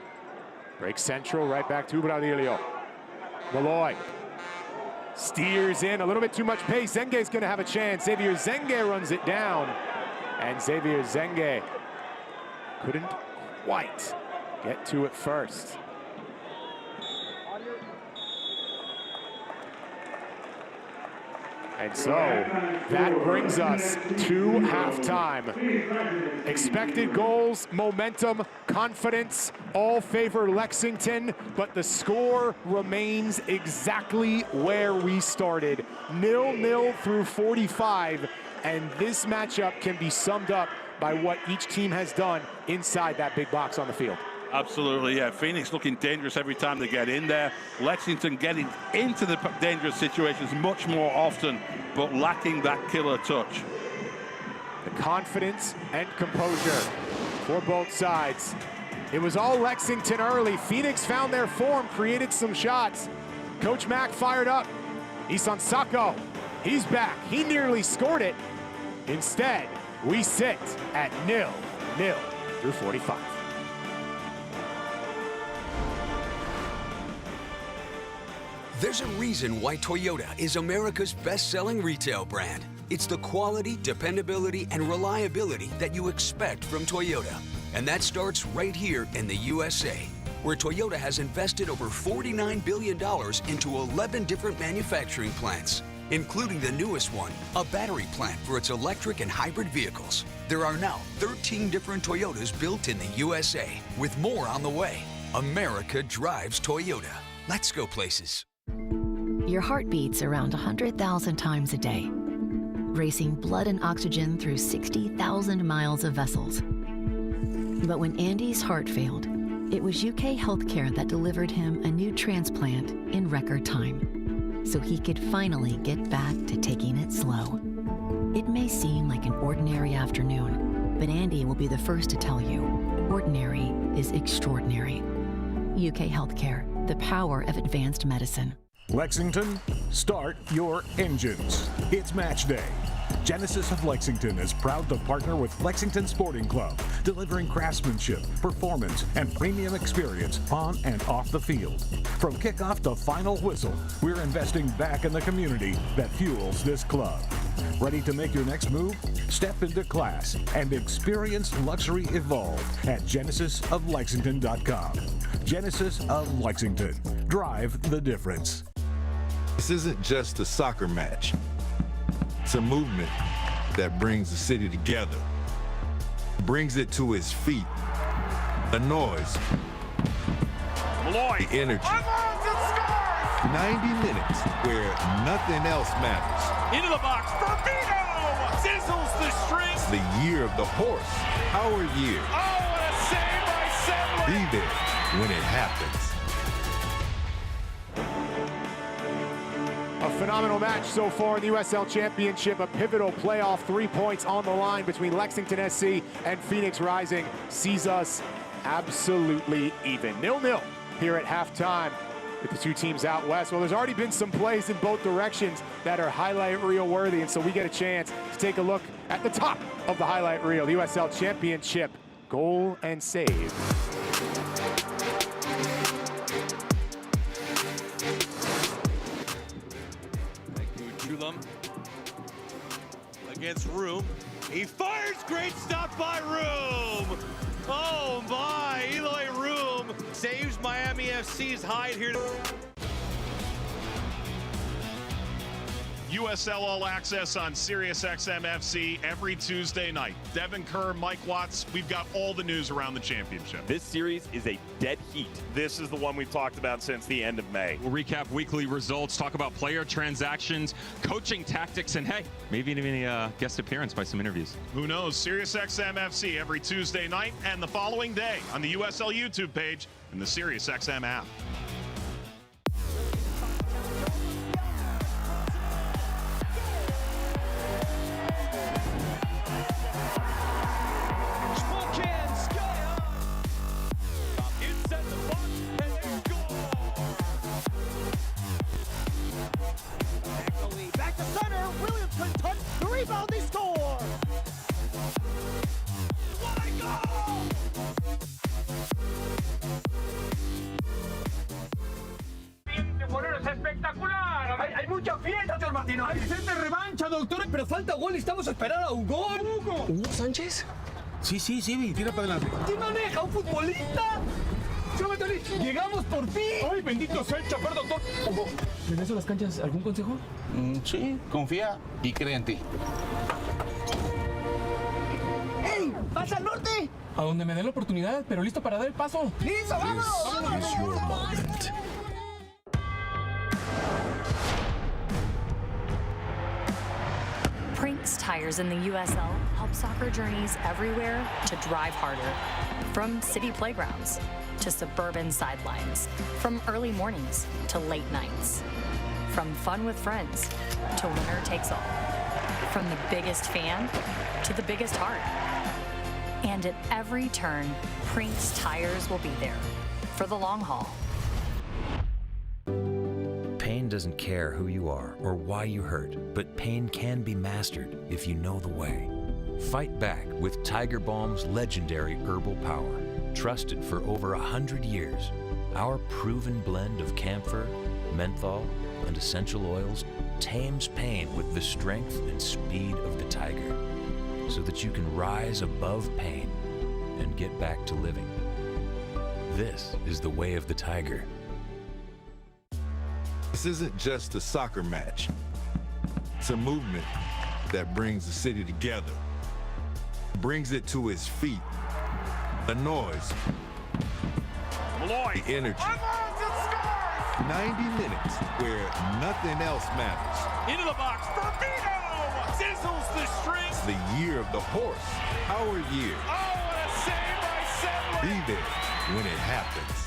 breaks central, right back to Bradilio. Malloy steers in, a little bit too much pace. Zenge's gonna have a chance. Xavier Zenge runs it down, and Xavier Zenge couldn't quite get to it first. And so that brings us to halftime. Expected goals, momentum, confidence, all favor Lexington, but the score remains exactly where we started. 0-0 through 45, and this matchup can be summed up by what each team has done inside that big box on the field. Absolutely, yeah. Phoenix looking dangerous every time they get in there. Lexington getting into the dangerous situations much more often, but lacking that killer touch. The confidence and composure for both sides. It was all Lexington early. Phoenix found their form, created some shots. Coach Mack fired up. Isan Sacco, he's back. He nearly scored it. Instead, we sit at 0-0 through 45. There's a reason why Toyota is America's best-selling retail brand. It's the quality, dependability, and reliability that you expect from Toyota. And that starts right here in the USA, where Toyota has invested over $49 billion into 11 different manufacturing plants, including the newest one, a battery plant for its electric and hybrid vehicles. There are now 13 different Toyotas built in the USA, with more on the way. America drives Toyota. Let's go places. Your heart beats around 100,000 times a day, racing blood and oxygen through 60,000 miles of vessels. But when Andy's heart failed, it was UK Healthcare that delivered him a new transplant in record time, so he could finally get back to taking it slow. It may seem like an ordinary afternoon, but Andy will be the first to tell you, ordinary is extraordinary. UK Healthcare, the power of advanced medicine. Lexington, start your engines. It's match day. Genesis of Lexington is proud to partner with Lexington Sporting Club, delivering craftsmanship, performance, and premium experience on and off the field. From kickoff to final whistle, we're investing back in the community that fuels this club. Ready to make your next move? Step into class and experience luxury evolve at genesisoflexington.com. Genesis of Lexington. Drive the difference. This isn't just a soccer match. It's a movement that brings the city together, brings it to its feet. The noise, the energy. 90 minutes where nothing else matters. Into the box, Firmino! Sizzles the string! It's the year of the horse, our year. Oh, what a save by Semler! Be there when it happens. A phenomenal match so far in the USL Championship, a pivotal playoff, 3 points on the line between Lexington SC and Phoenix Rising sees us absolutely even. 0-0 here at halftime with the two teams out west. Well, there's already been some plays in both directions that are highlight reel worthy, and so we get a chance to take a look at the top of the highlight reel, the USL Championship goal and save. Them against Room. He fires, great stop by Room. Oh my, Eloy Room saves Miami FC's hide here. USL All Access on SiriusXM FC every Tuesday night. Devin Kerr, Mike Watts, we've got all the news around the championship. This series is a dead heat. This is the one we've talked about since the end of May. We'll recap weekly results, talk about player transactions, coaching tactics, and hey, maybe even a guest appearance by some interviews. Who knows? SiriusXM FC every Tuesday night and the following day on the USL YouTube page and the SiriusXM app. Hay mucha fiesta, señor Martino. Hay de revancha, doctor. Pero falta gol. Estamos a esperar a Hugo. ¿Hugo Sánchez? Sí, tira para adelante. ¿Quién maneja? ¿Un futbolista? Súbete, llegamos por fin. Ay, bendito sea el chaper, doctor. Hugo, ¿regreso a las canchas? ¿Algún consejo? Sí, confía y cree en ti. ¡Ey! ¡Vas al norte! A donde me dé la oportunidad, pero listo para dar el paso. ¡Listo, vamos! This is your moment. Prinks Tires in the USL help soccer journeys everywhere to drive harder. From city playgrounds to suburban sidelines. From early mornings to late nights. From fun with friends to winner takes all. From the biggest fan to the biggest heart. And at every turn, Prinks Tires will be there for the long haul. Pain doesn't care who you are or why you hurt, but pain can be mastered if you know the way. Fight back with Tiger Balm's legendary herbal power. Trusted for over 100 years, our proven blend of camphor, menthol, and essential oils tames pain with the strength and speed of the tiger, so that you can rise above pain and get back to living. This is the way of the tiger. This isn't just a soccer match. It's a movement that brings the city together, brings it to its feet. The noise, the energy. 90 minutes where nothing else matters. Into the box, Firmino! Sizzles the string! It's the year of the horse, our year. Oh, what a save by Semler! Be there when it happens.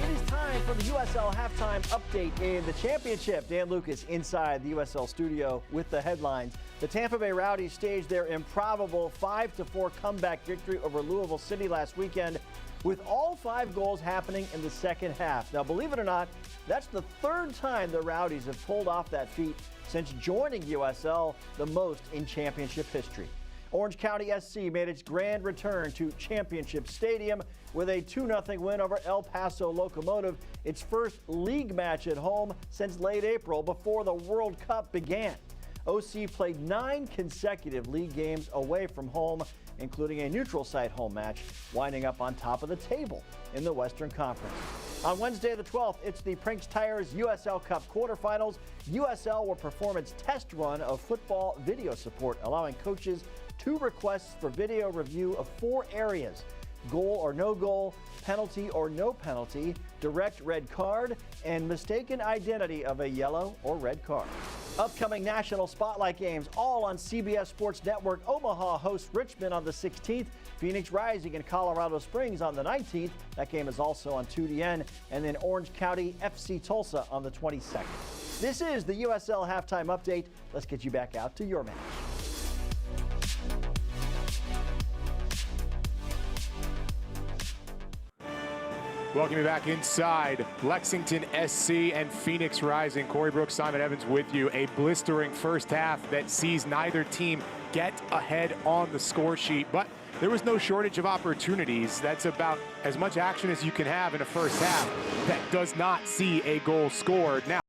It is time for the USL halftime update in the championship. Dan Lucas inside the USL studio with the headlines. The Tampa Bay Rowdies staged their improbable 5-4 comeback victory over Louisville City last weekend, with all 5 goals happening in the second half. Now, believe it or not, that's the 3rd time the Rowdies have pulled off that feat since joining USL, the most in championship history. Orange County SC made its grand return to Championship Stadium with a 2-0 win over El Paso Locomotive, its first league match at home since late April before the World Cup began. OC played 9 consecutive league games away from home, including a neutral site home match, winding up on top of the table in the Western Conference. On Wednesday the 12th, it's the Prinks Tires USL Cup quarterfinals. USL will perform its test run of football video support, allowing coaches 2 requests for video review of 4 areas: goal or no goal, penalty or no penalty, direct red card, and mistaken identity of a yellow or red card. Upcoming national spotlight games, all on CBS Sports Network. Omaha hosts Richmond on the 16th. Phoenix Rising in Colorado Springs on the 19th. That game is also on 2DN. And then Orange County FC Tulsa on the 22nd. This is the USL Halftime Update. Let's get you back out to your match. Welcome you back inside Lexington SC and Phoenix Rising. Corey Brooks, Simon Evans with you. A blistering first half that sees neither team get ahead on the score sheet, but there was no shortage of opportunities. That's about as much action as you can have in a first half that does not see a goal scored. Now,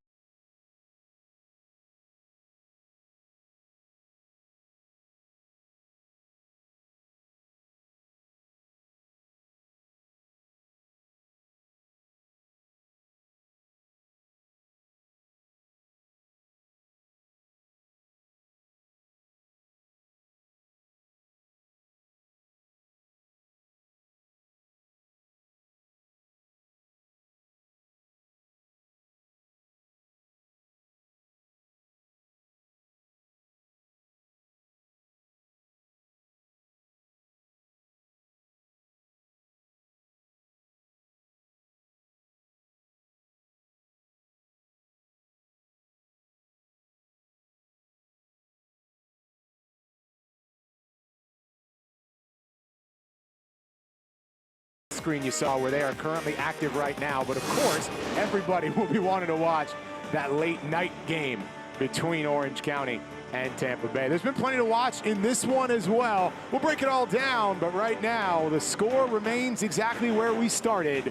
screen you saw where they are currently active right now, but of course everybody will be wanting to watch that late night game between Orange County and Tampa Bay. There's been plenty to watch in this one as well. We'll break it all down, but right now the score remains exactly where we started,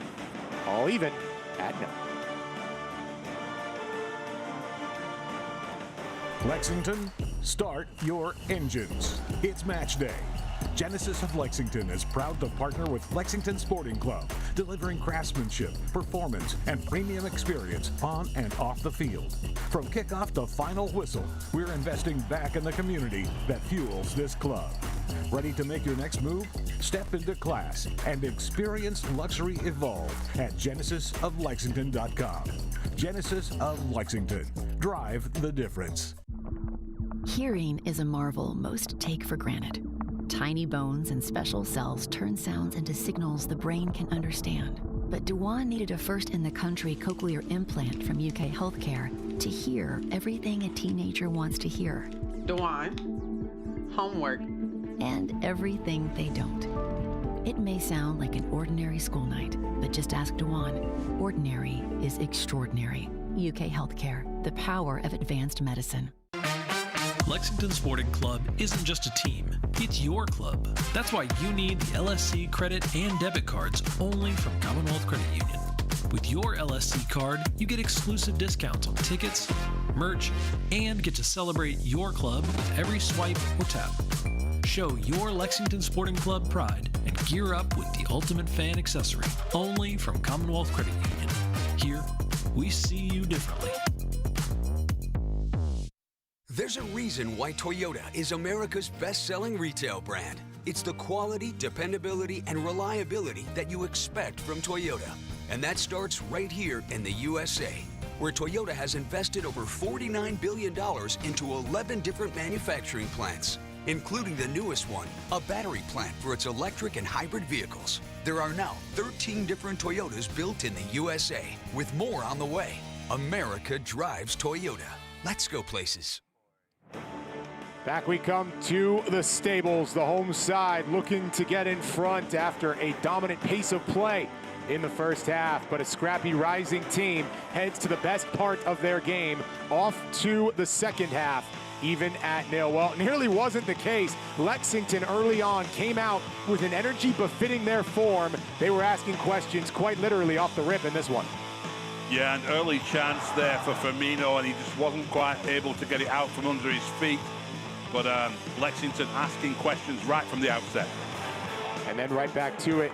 all even at 0. Lexington, start your engines. It's match day. Genesis of Lexington is proud to partner with Lexington Sporting Club, delivering craftsmanship, performance, and premium experience on and off the field. From kickoff to final whistle, we're investing back in the community that fuels this club. Ready to make your next move? Step into class and experience luxury evolve at genesisoflexington.com. Genesis of Lexington. Drive the difference. Hearing is a marvel most take for granted. Tiny bones and special cells turn sounds into signals the brain can understand. But Dewan needed a first-in-the-country cochlear implant from UK Healthcare to hear everything a teenager wants to hear. Dewan, homework. And everything they don't. It may sound like an ordinary school night, but just ask Dewan. Ordinary is extraordinary. UK Healthcare, the power of advanced medicine. Lexington Sporting Club isn't just a team, it's your club. That's why you need the LSC credit and debit cards only from Commonwealth Credit Union. With your LSC card, you get exclusive discounts on tickets, merch, and get to celebrate your club with every swipe or tap. Show your Lexington Sporting Club pride and gear up with the ultimate fan accessory only from Commonwealth Credit Union. Here, we see you differently. There's a reason why Toyota is America's best-selling retail brand. It's the quality, dependability, and reliability that you expect from Toyota. And that starts right here in the USA, where Toyota has invested over $49 billion into 11 different manufacturing plants, including the newest one, a battery plant for its electric and hybrid vehicles. There are now 13 different Toyotas built in the USA, with more on the way. America drives Toyota. Let's go places. Back we come to the stables, the home side looking to get in front after a dominant pace of play in the first half, but a scrappy Rising team heads to the best part of their game, off to the second half, even at 0. Well, it nearly wasn't the case. Lexington early on came out with an energy befitting their form. They were asking questions quite literally off the rip in this one. Yeah, an early chance there for Firmino, and he just wasn't quite able to get it out from under his feet. But Lexington asking questions right from the outset. And then right back to it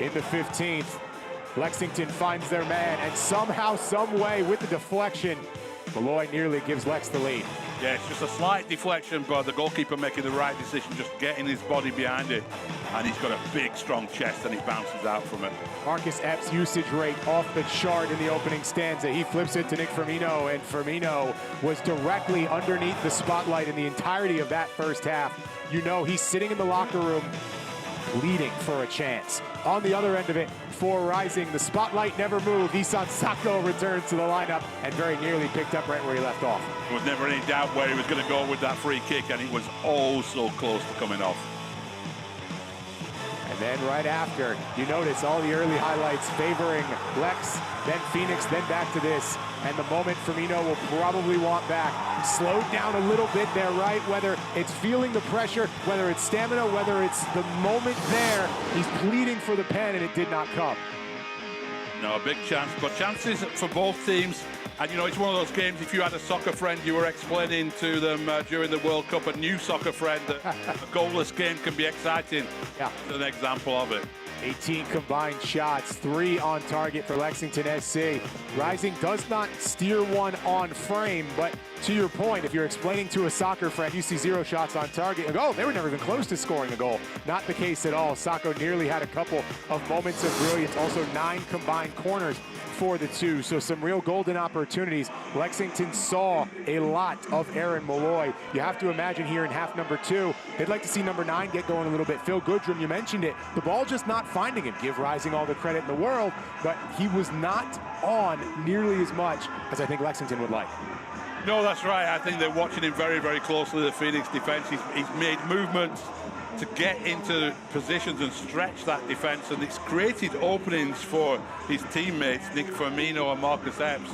in the 15th. Lexington finds their man, and somehow, some way, with the deflection, Malloy nearly gives Lex the lead. Yeah, it's just a slight deflection, but the goalkeeper making the right decision, just getting his body behind it. And he's got a big, strong chest, and he bounces out from it. Marcus Epps' usage rate off the chart in the opening stanza. He flips it to Nick Firmino, and Firmino was directly underneath the spotlight in the entirety of that first half. You know he's sitting in the locker room pleading for a chance. On the other end of it, for Rising, the spotlight never moved. Isan Sako returns to the lineup and very nearly picked up right where he left off. There was never any doubt where he was going to go with that free kick, and it was oh so close to coming off. And then right after, you notice all the early highlights favoring Lex, then Phoenix, then back to this. And the moment Firmino will probably want back. Slowed down a little bit there, right? Whether it's feeling the pressure, whether it's stamina, whether it's the moment there, he's pleading for the pen and it did not come. No, a big chance, but chances for both teams. And you know, it's one of those games, if you had a soccer friend, you were explaining to them during the World Cup, a new soccer friend, that a goalless game can be exciting. Yeah. It's an example of it. 18 combined shots, 3 on target for Lexington SC. Rising does not steer one on frame, but to your point, if you're explaining to a soccer friend, you see 0 shots on target, and oh, they were never even close to scoring a goal. Not the case at all. Sako nearly had a couple of moments of brilliance, also 9 combined corners for the 2, so some real golden opportunities. Lexington saw a lot of Aaron Malloy. You have to imagine here in half number 2, they'd like to see number 9 get going a little bit. Phil Goodrum, you mentioned it, the ball just not finding him. Give Rising all the credit in the world, but he was not on nearly as much as I think Lexington would like. No, that's right. I think they're watching him very, very closely, the Phoenix defense. He's made movements to get into positions and stretch that defense, and it's created openings for his teammates, Nick Firmino and Marcus Epps,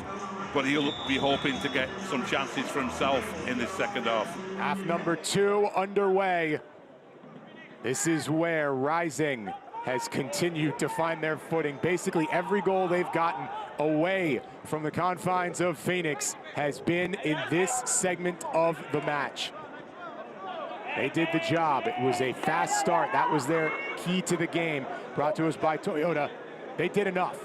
but he'll be hoping to get some chances for himself in this second half. Half number 2 underway. This is where Rising has continued to find their footing. Basically every goal they've gotten away from the confines of Phoenix has been in this segment of the match. They did the job. It was a fast start. That was their key to the game, brought to us by Toyota. They did enough.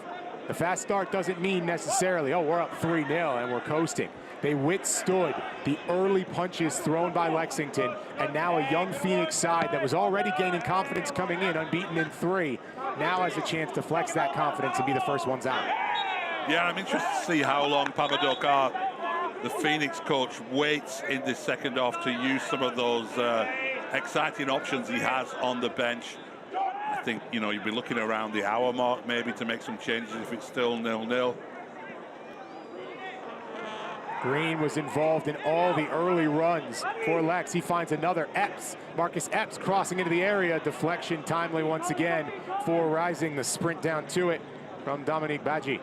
The fast start doesn't mean necessarily, oh, we're up 3-0 and we're coasting. They withstood the early punches thrown by Lexington, and now a young Phoenix side that was already gaining confidence coming in, unbeaten in 3, now has a chance to flex that confidence and be the first ones out. Yeah, I'm interested to see how long Papadokar, the Phoenix coach, waits in this second half to use some of those exciting options he has on the bench. I think, you know, you'll be looking around the hour mark maybe to make some changes if it's still 0-0. Green was involved in all the early runs for Lex. He finds another Epps. Marcus Epps crossing into the area. Deflection timely once again for Rising. The sprint down to it from Dominique Badji.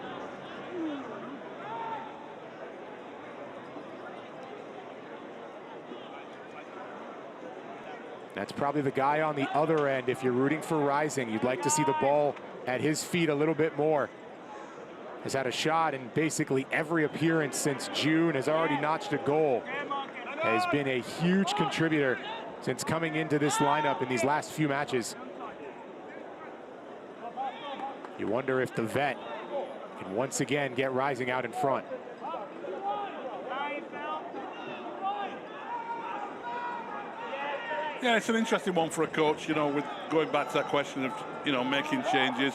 That's probably the guy on the other end. If you're rooting for Rising, you'd like to see the ball at his feet a little bit more. Has had a shot in basically every appearance since June, has already notched a goal. Has been a huge contributor since coming into this lineup in these last few matches. You wonder if the vet can once again get Rising out in front. Yeah, it's an interesting one for a coach, you know, with going back to that question of, you know, making changes.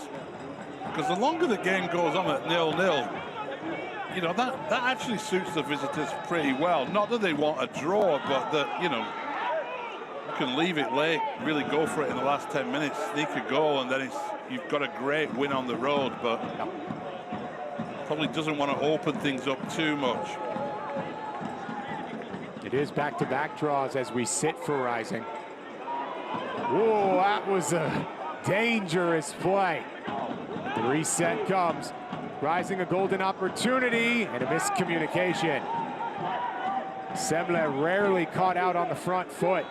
Because the longer the game goes on at 0-0, you know, that actually suits the visitors pretty well. Not that they want a draw, but that, you know, you can leave it late, really go for it in the last 10 minutes, sneak a goal, and then you've got a great win on the road, but probably doesn't want to open things up too much. It is back-to-back draws as we sit for Rising. Whoa, that was a dangerous play. The reset comes. Rising a golden opportunity and a miscommunication. Semle rarely caught out on the front foot.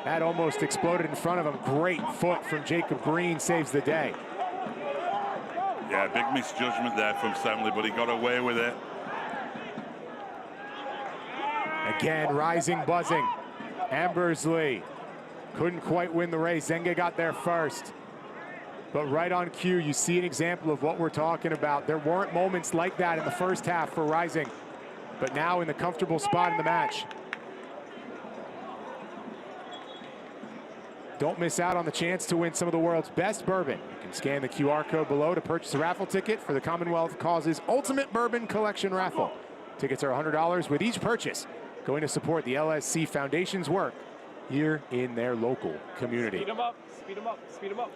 That almost exploded in front of him. Great foot from Jacob Green saves the day. Yeah, big misjudgment there from Semle, but he got away with it. Again, Rising buzzing. Ambersley couldn't quite win the race. Zenge got there first. But right on cue, you see an example of what we're talking about. There weren't moments like that in the first half for Rising, but now in the comfortable spot in the match. Don't miss out on the chance to win some of the world's best bourbon. You can scan the QR code below to purchase a raffle ticket for the Commonwealth Causes Ultimate Bourbon Collection Raffle. Tickets are $100 with each purchase, going to support the LSC Foundation's work here in their local community. Speed them up, speed them up, speed them up.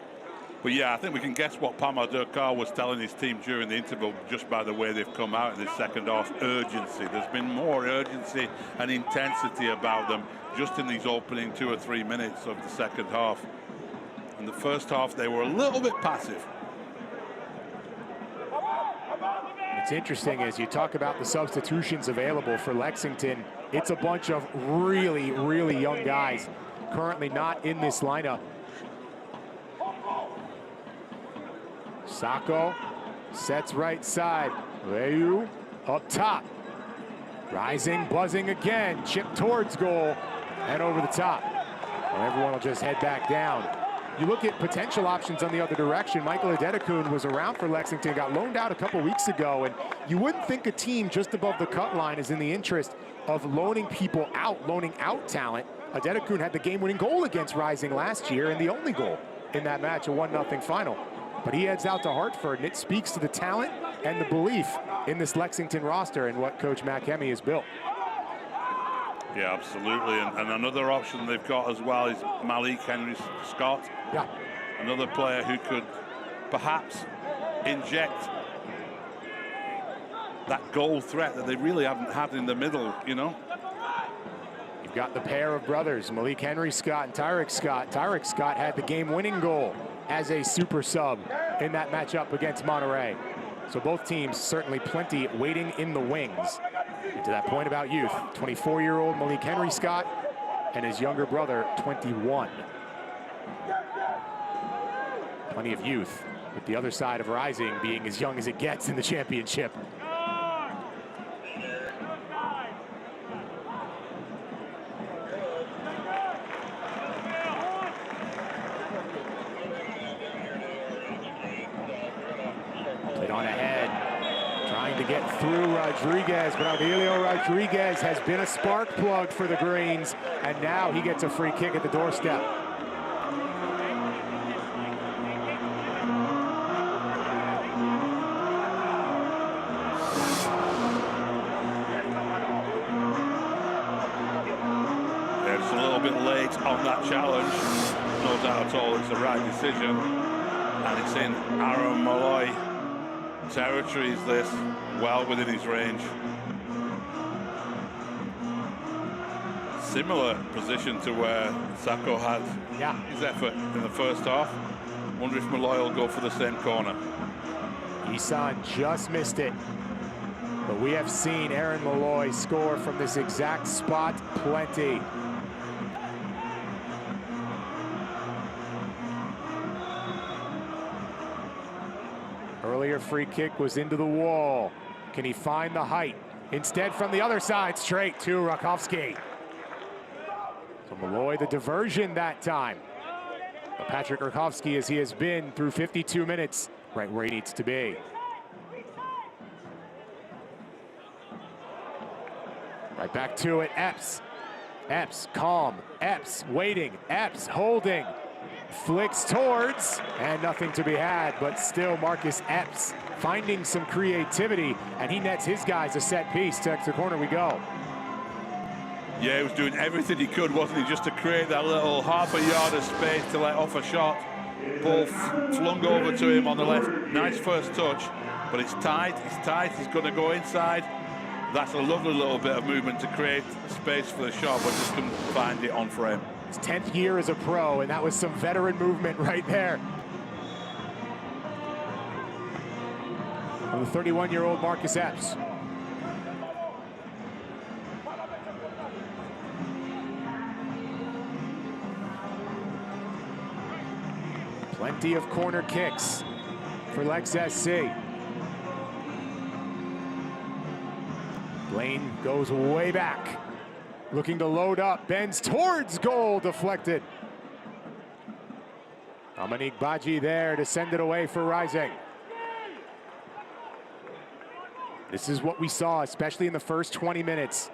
But yeah, I think we can guess what Pamar Durkar was telling his team during the interval just by the way they've come out in this second half. Urgency. There's been more urgency and intensity about them just in these opening 2 or 3 minutes of the second half. In the first half, they were a little bit passive. It's interesting as you talk about the substitutions available for Lexington. It's a bunch of really, really young guys currently not in this lineup. Sacco sets right side. Leyu up top. Rising, buzzing again. Chip towards goal and over the top. Well, everyone will just head back down. You look at potential options on the other direction. Michael Adedekun was around for Lexington, got loaned out a couple weeks ago, and you wouldn't think a team just above the cut line is in the interest of loaning people out, loaning out talent. Adedekun had the game-winning goal against Rising last year and the only goal in that match, a 1-0 final. But he heads out to Hartford, and it speaks to the talent and the belief in this Lexington roster and what Coach Matt Hemme has built. Yeah, absolutely. And another option they've got as well is Malik Henry Scott. Yeah. Another player who could perhaps inject that goal threat that they really haven't had in the middle, you know. You've got the pair of brothers, Malik Henry Scott and Tyreek Scott. Tyreek Scott had the game-winning goal as a super sub in that matchup against Monterey. So both teams certainly plenty waiting in the wings. And to that point about youth, 24-year-old Malik Henry Scott and his younger brother, 21. Plenty of youth, with the other side of Rising being as young as it gets in the championship. On ahead, trying to get through Rodriguez, but Aurelio Rodriguez has been a spark plug for the Greens, and now he gets a free kick at the doorstep. Yeah, it's a little bit late on that challenge. No doubt at all it's the right decision, and it's in Aaron Malloy territory is this, well within his range. Similar position to where Sacco had his effort in the first half. Wonder if Malloy will go for the same corner. Isan just missed it, but we have seen Aaron Malloy score from this exact spot plenty. Earlier free kick was into the wall. Can he find the height? Instead, from the other side, straight to Rakowski. So Malloy the diversion that time. But Patrick Rakowski, as he has been through 52 minutes, right where he needs to be. Right back to it, Epps. Epps, calm. Epps, waiting. Epps, holding. Flicks towards, and nothing to be had, but still Marcus Epps finding some creativity, and he nets his guys a set piece. To the corner we go. Yeah, he was doing everything he could, wasn't he, just to create that little half a yard of space to let off a shot. Ball flung over to him on the left. Nice first touch, but it's tight, he's going to go inside. That's a lovely little bit of movement to create space for the shot, but just couldn't find it on frame. His 10th year as a pro, and that was some veteran movement right there. From the 31-year-old Marcus Epps. Plenty of corner kicks for Lex SC. Blaine goes way back, looking to load up, bends towards goal, deflected. Dominique Badji there to send it away for Rising. This is what we saw, especially in the first 20 minutes.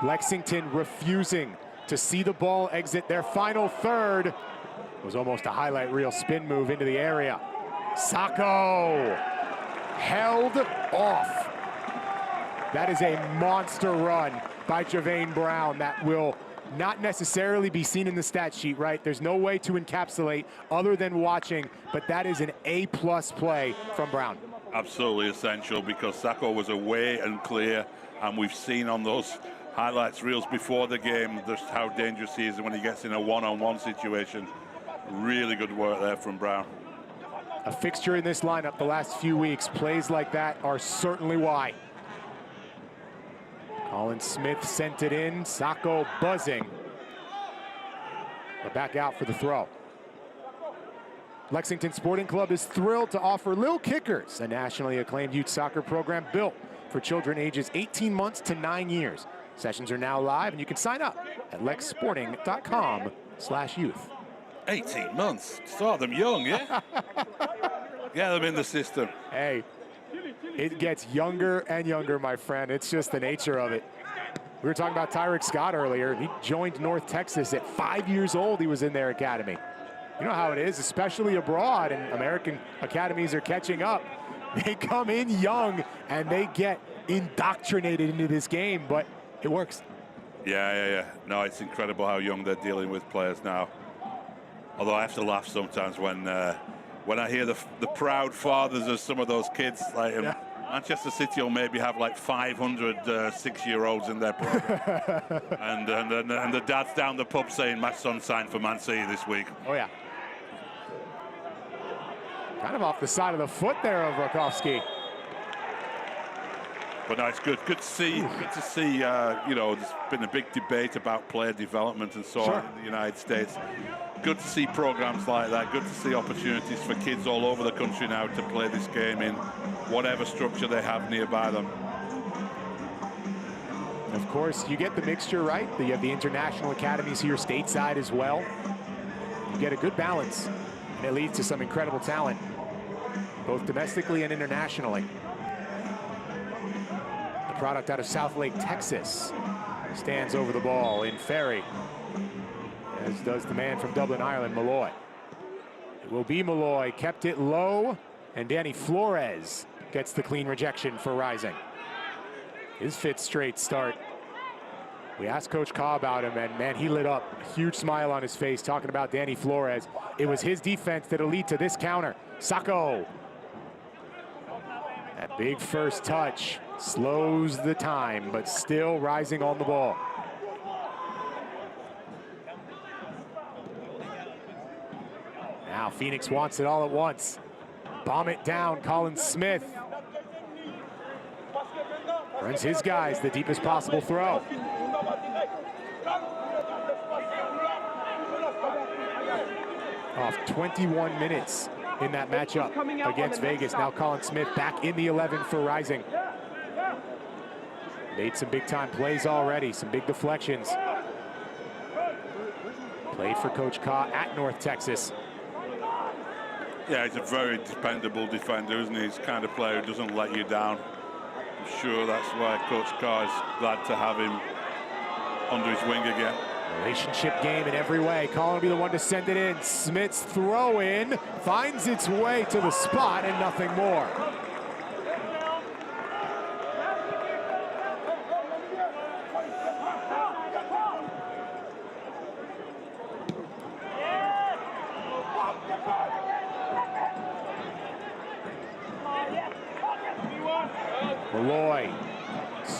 Lexington refusing to see the ball exit their final third. It was almost a highlight reel spin move into the area. Sacco held off. That is a monster run by Javane Brown that will not necessarily be seen in the stat sheet, right? There's no way to encapsulate other than watching, but that is an A+ play from Brown. Absolutely essential, because Sacco was away and clear, and we've seen on those highlights reels before the game just how dangerous he is when he gets in a one-on-one situation. Really good work there from Brown. A fixture in this lineup the last few weeks. Plays like that are certainly why. Colin Smith sent it in. Sacco buzzing. But back out for the throw. Lexington Sporting Club is thrilled to offer Lil Kickers, a nationally acclaimed youth soccer program built for children ages 18 months to 9 years. Sessions are now live, and you can sign up at lexsporting.com/youth. 18 months. Start them young, yeah? Get them in the system. Hey, it gets younger and younger, my friend. It's just the nature of it. We were talking about Tyrick Scott earlier. He joined North Texas at 5 years old. He was in their academy. You know how it is, especially abroad, and American academies are catching up. They come in young, and they get indoctrinated into this game, but it works. Yeah. No, it's incredible how young they're dealing with players now. Although I have to laugh sometimes when I hear the proud fathers of some of those kids. Like Manchester City will maybe have like 500 6-year-olds in their program. and the dad's down the pub saying, my son signed for Man City this week. Oh, yeah. Kind of off the side of the foot there of Rakowski. But no, it's good to see. Good to see. You know, there's been a big debate about player development and so on in the United States. Good to see programs like that. Good to see opportunities for kids all over the country now to play this game in whatever structure they have nearby them. Of course, you get the mixture, right? You have the international academies here stateside as well. You get a good balance, and it leads to some incredible talent, both domestically and internationally. The product out of Southlake, Texas, stands over the ball in Ferry, as does the man from Dublin, Ireland, Malloy. It will be Malloy, kept it low, and Danny Flores gets the clean rejection for Rising. His 5th straight start. We asked Coach Ka about him, and man, he lit up. A huge smile on his face talking about Danny Flores. It was his defense that'll lead to this counter. Sacco. That big first touch slows the time, but still Rising on the ball. Now Phoenix wants it all at once. Bomb it down, Colin Smith. Runs his guys the deepest possible throw. Off 21 minutes in that matchup against Vegas. Now Colin Smith back in the 11 for Rising. Made some big time plays already, some big deflections. Played for Coach Ka at North Texas. Yeah, he's a very dependable defender, isn't he? He's the kind of player who doesn't let you down. I'm sure that's why Coach Ka is glad to have him under his wing again. Relationship game in every way. Colin will be the one to send it in. Smith's throw in finds its way to the spot and nothing more. Malloy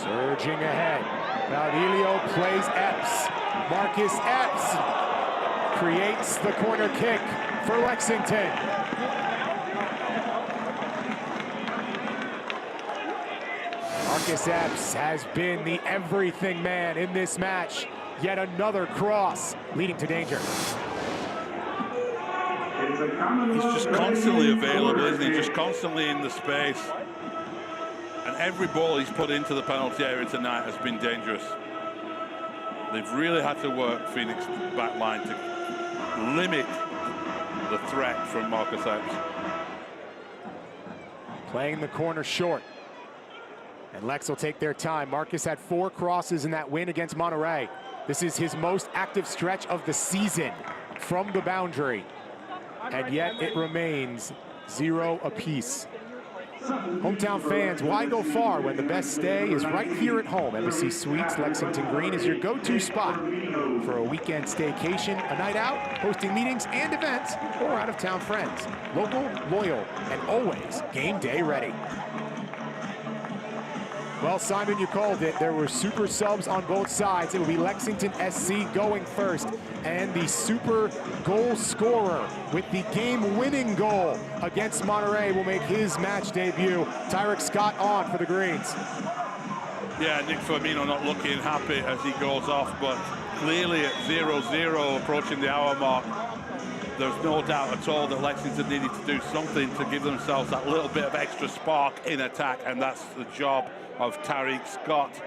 Surging ahead. Baudilio plays Epps. Marcus Epps creates the corner kick for Lexington. Marcus Epps has been the everything man in this match. Yet another cross leading to danger. He's just constantly available, isn't he? Just constantly in the space. And every ball he's put into the penalty area tonight has been dangerous. They've really had to work Phoenix back line to limit the threat from Marcus Epps. Playing the corner short. And Lex will take their time. Marcus had 4 crosses in that win against Monterey. This is his most active stretch of the season from the boundary. And yet it remains 0 apiece. Hometown fans, why go far when the best stay is right here at home? Embassy Suites, Lexington Green is your go-to spot for a weekend staycation, a night out, hosting meetings and events, or out-of-town friends. Local, loyal, and always game day ready. Well, Simon, you called it. There were super subs on both sides. It will be Lexington SC going first. And the super goal scorer with the game-winning goal against Monterey will make his match debut. Tyrek Scott on for the Greens. Yeah, Nick Firmino not looking happy as he goes off, but clearly at 0-0 approaching the hour mark, there's no doubt at all that Lexington needed to do something to give themselves that little bit of extra spark in attack, and that's the job of Tyrek Scott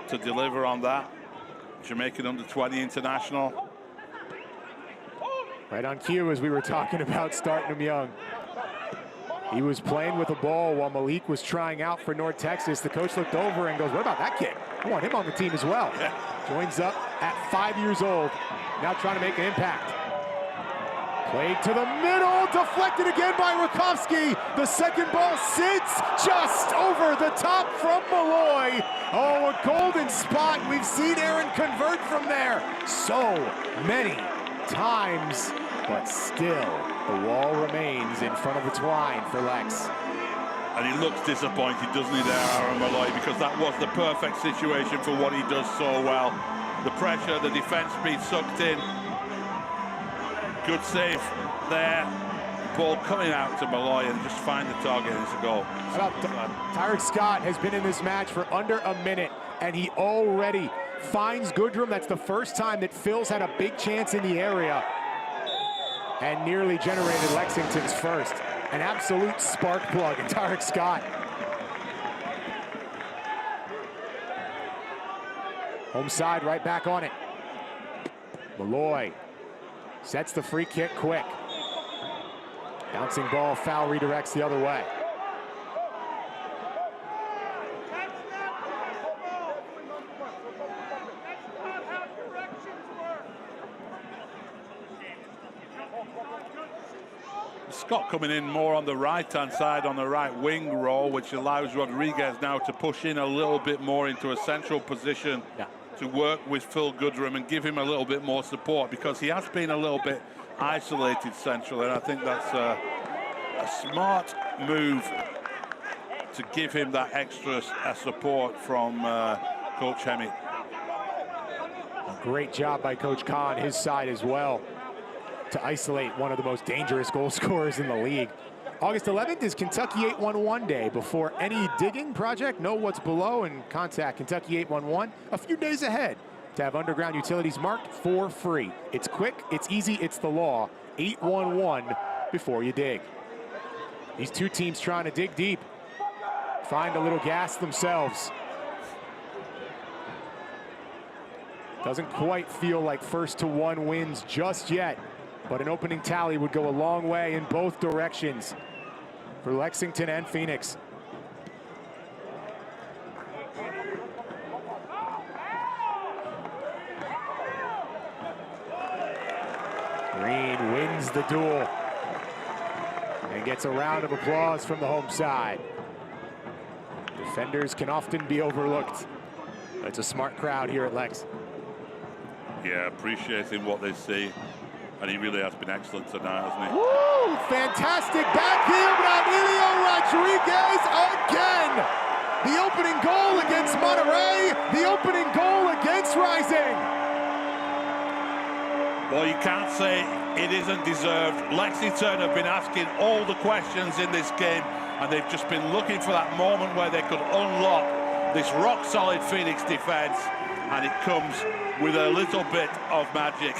to deliver on that. Jamaican under-20 international. Right on cue as we were talking about starting him young. He was playing with a ball while Malik was trying out for North Texas. The coach looked over and goes, what about that kid? I want him on the team as well. Yeah. Joins up at 5 years old, now trying to make an impact. Played to the middle, deflected again by Rakowski. The second ball sits just over the top from Malloy. Oh, a golden spot. We've seen Aaron convert from there so many times, but still the wall remains in front of the twine for Lex. And he looks disappointed, doesn't he, there, Aaron Malloy, because that was the perfect situation for what he does so well. The pressure, the defense being sucked in. Good save there. Ball coming out to Malloy and just find the target and it's a goal. Tyrek Scott has been in this match for under a minute and he already finds Goodrum. That's the first time that Phil's had a big chance in the area and nearly generated Lexington's first. An absolute spark plug in Tyrek Scott. Home side right back on it. Malloy sets the free kick quick. Bouncing ball, foul redirects the other way. Scott coming in more on the right-hand side, on the right wing role, which allows Rodriguez now to push in a little bit more into a central position. Yeah. To work with Phil Goodrum and give him a little bit more support, because he has been a little bit isolated centrally, and I think that's a smart move to give him that extra support from Coach Hemi. A great job by Coach Khan, his side as well, to isolate one of the most dangerous goal scorers in the league. August 11th is Kentucky 811 Day. Before any digging project, know what's below and contact Kentucky 811 a few days ahead to have underground utilities marked for free. It's quick, it's easy, it's the law. 811 before you dig. These two teams trying to dig deep, find a little gas themselves. Doesn't quite feel like first to one wins just yet, but an opening tally would go a long way in both directions for Lexington and Phoenix. Green wins the duel and gets a round of applause from the home side. Defenders can often be overlooked. It's a smart crowd here at Lex. Yeah, appreciating what they see. And he really has been excellent tonight, hasn't he? Woo! Fantastic back heel, Rodriguez again! The opening goal against Monterey. The opening goal against Rising. Well, you can't say it isn't deserved. Lexington have been asking all the questions in this game, and they've just been looking for that moment where they could unlock this rock-solid Phoenix defense, and it comes with a little bit of magic.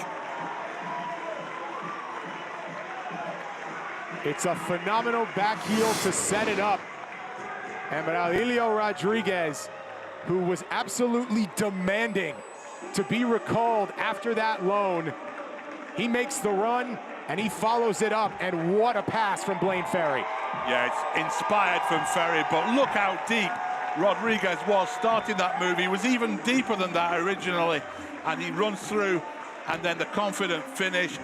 It's a phenomenal back heel to set it up. And Braulio Rodriguez, who was absolutely demanding to be recalled after that loan, he makes the run and he follows it up, and what a pass from Blaine Ferry. Yeah, it's inspired from Ferry, but look how deep Rodriguez was starting that move. He was even deeper than that originally, and he runs through, and then the confident finish.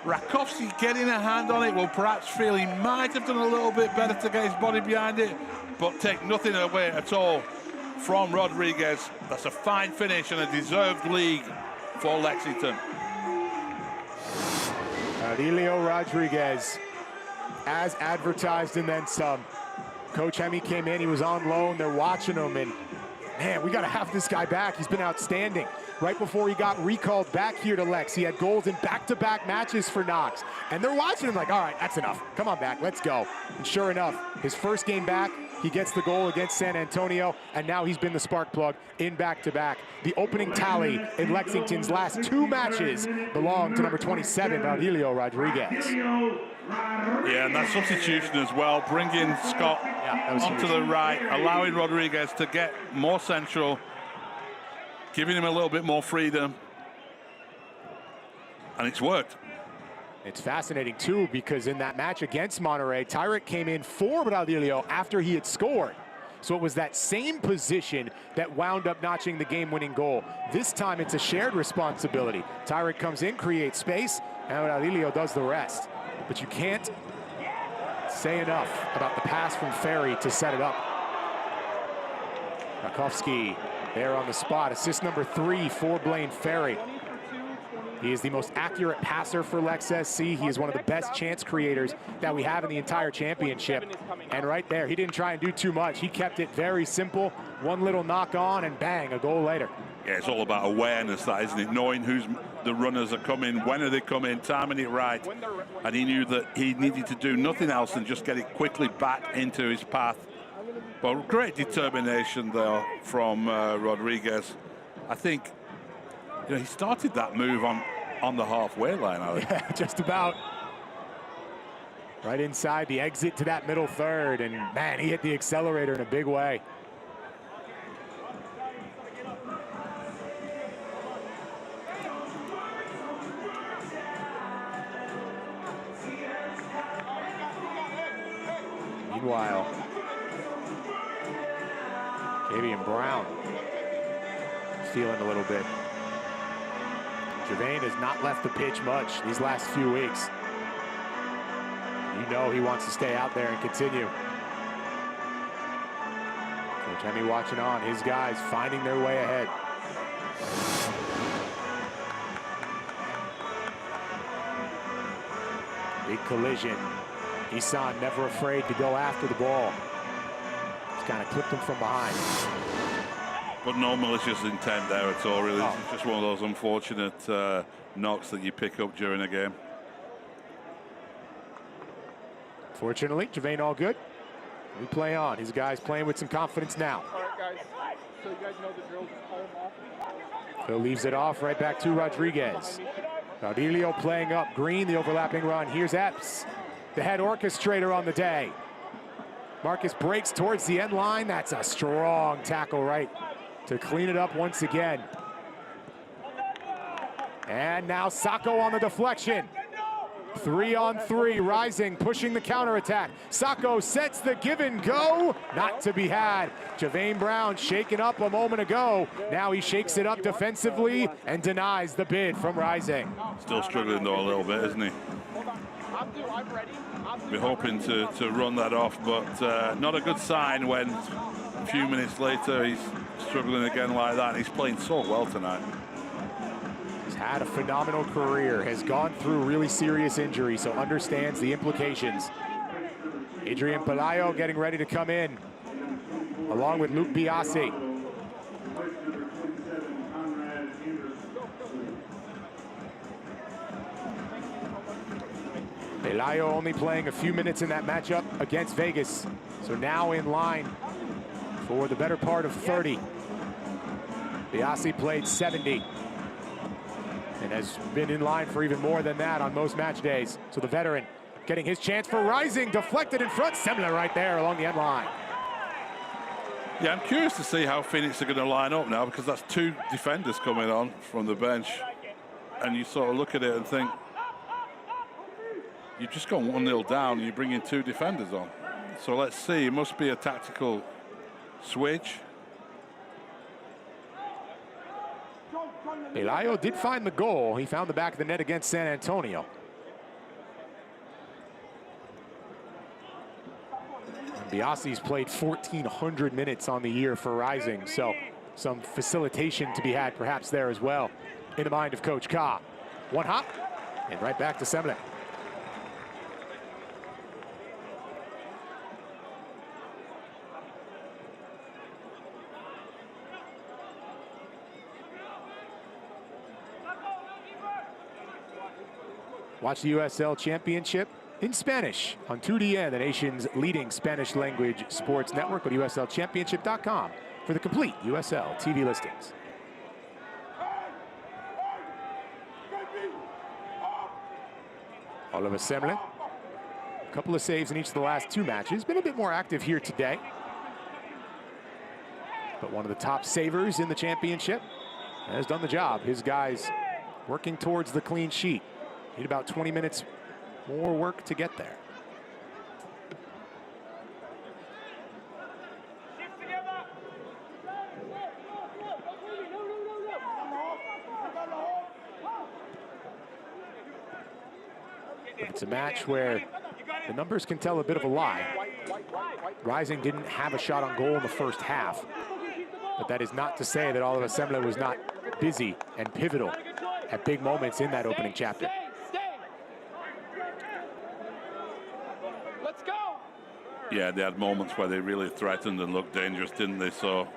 Rakowski getting a hand on it, will perhaps feel he might have done a little bit better to get his body behind it, but take nothing away at all from Rodriguez. That's a fine finish and a deserved league for Lexington. Braulio Rodriguez, as advertised and then some. Coach Hemme came in, he was on loan, they're watching him, and man, we gotta have this guy back. He's been outstanding. Right before he got recalled back here to Lex, he had goals in back-to-back matches for Knox. And they're watching him like, all right, that's enough. Come on back, let's go. And sure enough, his first game back, he gets the goal against San Antonio, and now he's been the spark plug in back-to-back. The opening tally in Lexington's last 2 matches belong to number 27, Braulio Rodriguez. Yeah, and that substitution as well, bringing Scott onto the right, allowing Rodriguez to get more central, giving him a little bit more freedom, and it's worked. It's fascinating, too, because in that match against Monterey, Tyrick came in for Braulio after he had scored. So it was that same position that wound up notching the game-winning goal. This time, it's a shared responsibility. Tyrick comes in, creates space, and Braulio does the rest. But you can't say enough about the pass from Ferry to set it up. Rakowski there on the spot. Assist number 3 for Blaine Ferry. He is the most accurate passer for Lex SC. He is one of the best chance creators that we have in the entire championship. And right there, he didn't try and do too much. He kept it very simple. One little knock on and bang, a goal later. Yeah, it's all about awareness, that, isn't it? Knowing who's the runners are coming, when are they coming, timing it right. And he knew that he needed to do nothing else than just get it quickly back into his path. But great determination there from Rodriguez. I think, you know, he started that move on the halfway line, Alex. Yeah, just about. Right inside the exit to that middle third, and man, he hit the accelerator in a big way. Meanwhile, Kavian Brown feeling a little bit. Gervain has not left the pitch much these last few weeks. You know he wants to stay out there and continue. Coach Hemme watching on, his guys finding their way ahead. Big collision. Isan never afraid to go after the ball. Just kind of clipped him from behind. But no malicious intent there at all, really. This is just one of those unfortunate knocks that you pick up during a game. Fortunately, Gervain all good. We play on. His guys playing with some confidence now. All right, guys. So you guys know the drill. Just call them off. Phil leaves it off right back to Rodriguez. Braulio playing up. Green, the overlapping run. Here's Epps, the head orchestrator on the day. Marcus breaks towards the end line. That's a strong tackle right to clean it up once again. And now Sacco on the deflection. 3-on-3, Rising pushing the counterattack. Sacco sets the give and go. Not to be had. Gervain Brown shaken up a moment ago. Now he shakes it up defensively and denies the bid from Rising. Still struggling though a little bit, isn't he? We're hoping to run that off, but not a good sign when a few minutes later he's struggling again like that. He's playing so well tonight. He's had a phenomenal career, has gone through really serious injury, so understands the implications. Adrian Pelayo getting ready to come in. along with Luke Biasi. Pelayo only playing a few minutes in that matchup against Vegas. So now in line for the better part of 30. Biasi played 70 and has been in line for even more than that on most match days. So the veteran getting his chance for Rising, deflected in front. Semler right there along the end line. Yeah, I'm curious to see how Phoenix are going to line up now, because that's two defenders coming on from the bench. And you sort of look at it and think, you've just gone 1-0 down and you bring in two defenders on. So let's see, it must be a tactical switch. Pelayo did find the goal. He found the back of the net against San Antonio. Biasi's played 1,400 minutes on the year for Rising, so some facilitation to be had perhaps there as well in the mind of Coach Ka. One hop, and right back to Semler. Watch the USL Championship in Spanish on 2DN, the nation's leading Spanish language sports network, at USLChampionship.com for the complete USL TV listings. Oliver Semler, a couple of saves in each of the last two matches. Been a bit more active here today, but one of the top savers in the championship has done the job. His guys working towards the clean sheet. Need about 20 minutes more work to get there. But it's a match where the numbers can tell a bit of a lie. Rising didn't have a shot on goal in the first half, but that is not to say that Oliver Semler was not busy and pivotal at big moments in that opening chapter. Yeah, they had moments where they really threatened and looked dangerous, didn't they? So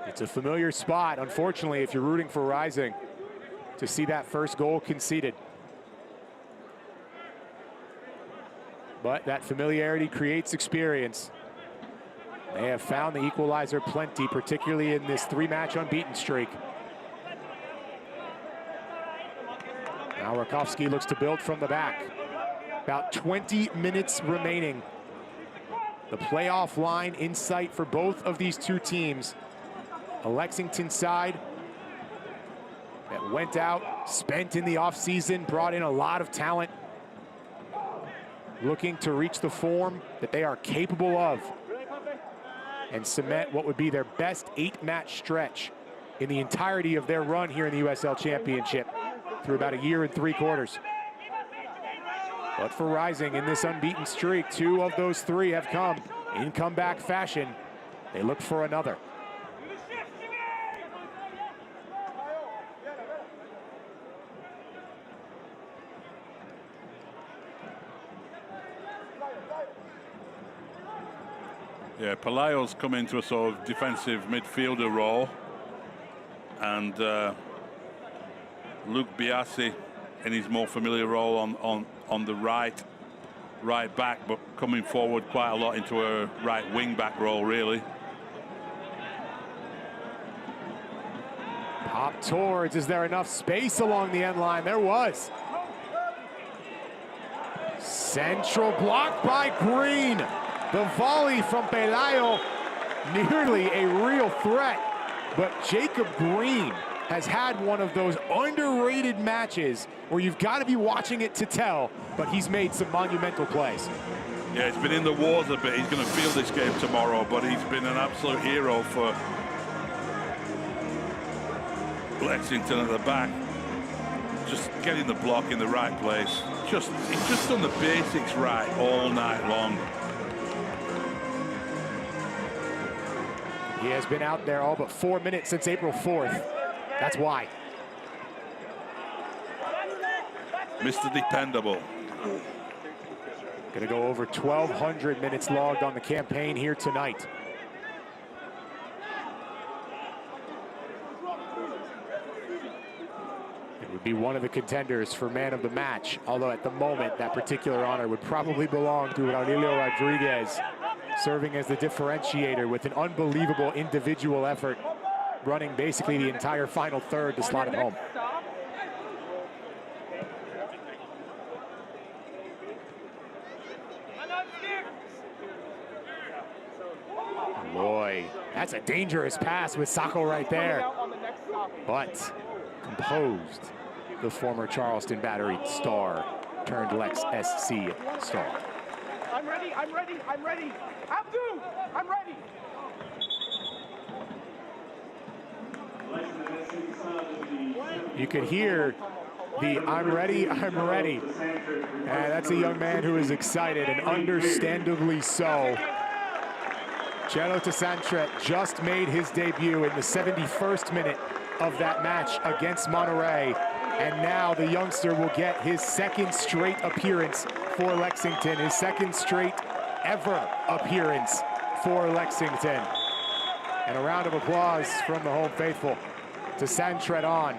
it's a familiar spot, unfortunately, if you're rooting for Rising, to see that first goal conceded. But that familiarity creates experience. They have found the equalizer plenty, particularly in this three-match unbeaten streak. Now Rakowski looks to build from the back. About 20 minutes remaining. The playoff line in sight for both of these two teams. A Lexington side that went out, spent in the offseason, brought in a lot of talent, looking to reach the form that they are capable of and cement what would be their best 8-match stretch in the entirety of their run here in the USL Championship through about a year and 3 quarters. But for Rising in this unbeaten streak, 2 of those 3 have come in comeback fashion. They look for another. yeah, Pelayo's come into a sort of defensive midfielder role, and Luke Biasi in his more familiar role on the right back, but coming forward quite a lot into a right wing back role, really. Pop towards, is there enough space along the end line? There was. Central block by Green. The volley from Pelayo, nearly a real threat, but Jacob Green has had one of those underrated matches where you've got to be watching it to tell, but he's made some monumental plays. Yeah, he's been in the wars a bit. He's going to feel this game tomorrow, but he's been an absolute hero for Lexington at the back. Just getting the block in the right place. He's just done the basics right all night long. He has been out there all but 4 minutes since April 4th. That's why. Mr. Dependable. Gonna go over 1,200 minutes logged on the campaign here tonight. It would be one of the contenders for man of the match, although at the moment that particular honor would probably belong to Aurelio Rodriguez, serving as the differentiator with an unbelievable individual effort, running basically the entire final third to slot it home. Boy, that's a dangerous pass with Sacco right there. But composed, the former Charleston Battery star turned Lex SC star. I'm ready, I'm ready, I'm ready. Abdu, I'm ready. You could hear the I'm ready, I'm ready. And that's a young man who is excited, and understandably so. Cello Tessantre just made his debut in the 71st minute of that match against Monterey. And now the youngster will get his second straight appearance for Lexington, his second straight ever appearance for Lexington. And a round of applause from the home faithful. Tessantre on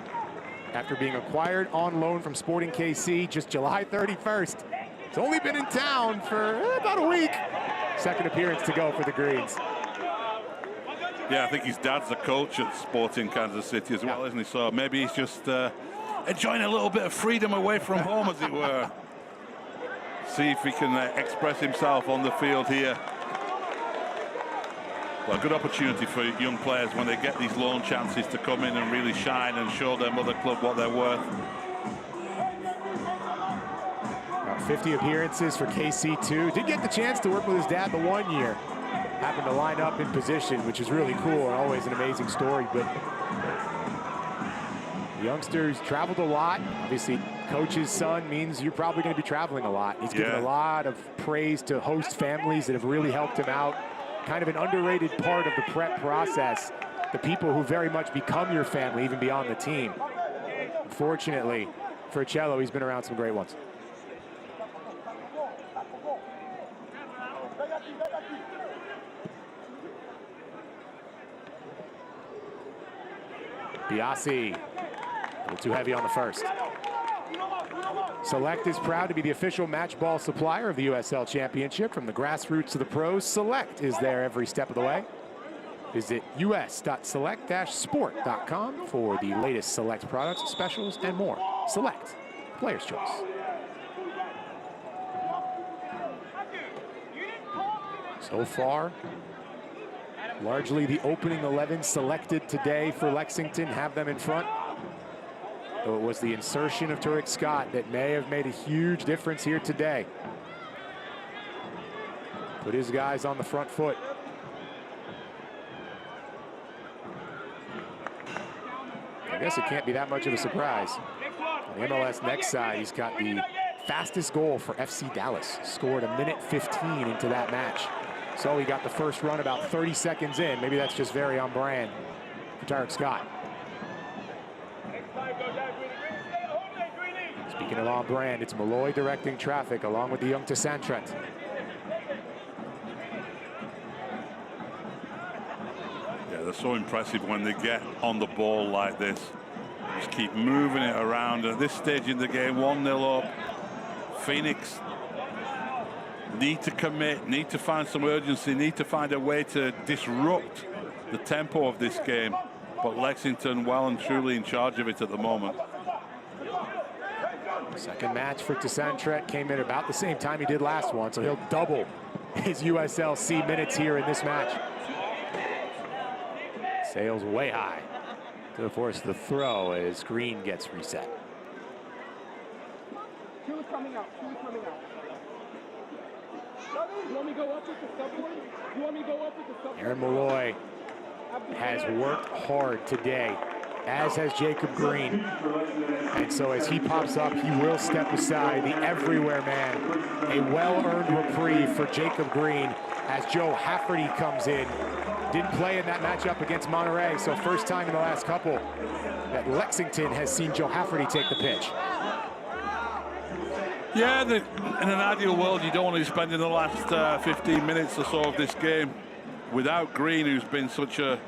after being acquired on loan from Sporting KC just July 31st. He's only been in town for about a week. Second appearance to go for the Greens. Yeah, I think his dad's a coach at Sporting Kansas City as well, isn't he? So maybe he's just enjoying a little bit of freedom away from home, as it were. See if he can express himself on the field here. Well, a good opportunity for young players when they get these loan chances to come in and really shine and show their mother club what they're worth. About 50 appearances for KC2. Did get the chance to work with his dad the 1 year. Happened to line up in position, which is really cool and always an amazing story. But youngsters traveled a lot. Obviously, coach's son means you're probably going to be traveling a lot. He's given a lot of praise to host families that have really helped him out. Kind of an underrated part of the prep process. The people who very much become your family, even beyond the team. Unfortunately, for Cello, he's been around some great ones. Biasi, a little too heavy on the first. Select is proud to be the official match ball supplier of the USL Championship. From the grassroots to the pros, Select is there every step of the way. Visit us.select-sport.com for the latest Select products, specials, and more. Select, player's choice. So far, largely the opening 11 selected today for Lexington have them in front. Though it was the insertion of Turek Scott that may have made a huge difference here today. Put his guys on the front foot. I guess it can't be that much of a surprise. On the MLS Next side, he's got the fastest goal for FC Dallas. Scored a minute 15 into that match. So he got the first run about 30 seconds in. Maybe that's just very on brand for Turek Scott. Speaking of on brand, it's Malloy directing traffic along with the young Tessantre. Yeah, they're so impressive when they get on the ball like this. Just keep moving it around. At this stage in the game, 1-0 up. Phoenix need to commit, need to find some urgency, need to find a way to disrupt the tempo of this game. But Lexington well and truly in charge of it at the moment. Second match for Tessantre came in about the same time he did last one, so he'll double his USLC minutes here in this match. Sails way high to force the throw as Green gets reset. Two is coming out, two is coming out. You want me to go up with the subboard? You want me to go up with the subboard? Aaron Malloy has worked hard today, as has Jacob Green. And so as he pops up, he will step aside, the everywhere man. A well-earned reprieve for Jacob Green as Joe Hafferty comes in. Didn't play in that matchup against Monterey, so first time in the last couple that Lexington has seen Joe Hafferty take the pitch. Yeah, in an ideal world, you don't want to be spending the last 15 minutes or so of this game without Green, who's been such a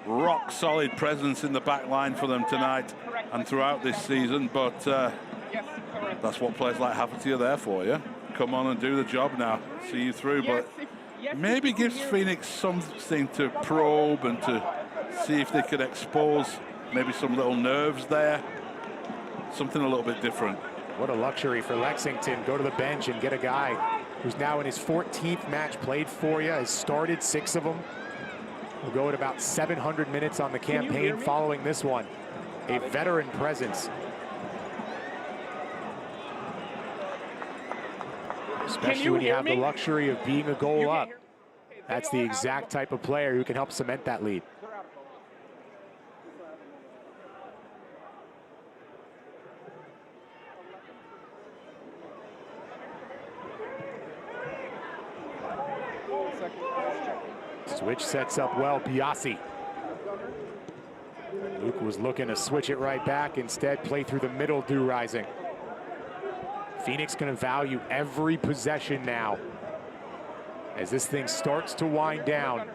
rock-solid presence in the back line for them tonight and throughout this season. But that's what players like Hafferty are there for, yeah? Come on and do the job now, see you through. But maybe gives Phoenix something to probe and to see if they could expose maybe some little nerves there. Something a little bit different. What a luxury for Lexington. Go to the bench and get a guy who's now in his 14th match played for you, has started 6 of them. Will go at about 700 minutes on the campaign following this one. A veteran presence. Especially when you have the luxury of being a goal up. That's the exact type of player who can help cement that lead. Switch sets up well, Biasi. Luke was looking to switch it right back. Instead, play through the middle, Do Rising. Phoenix going to value every possession now as this thing starts to wind down.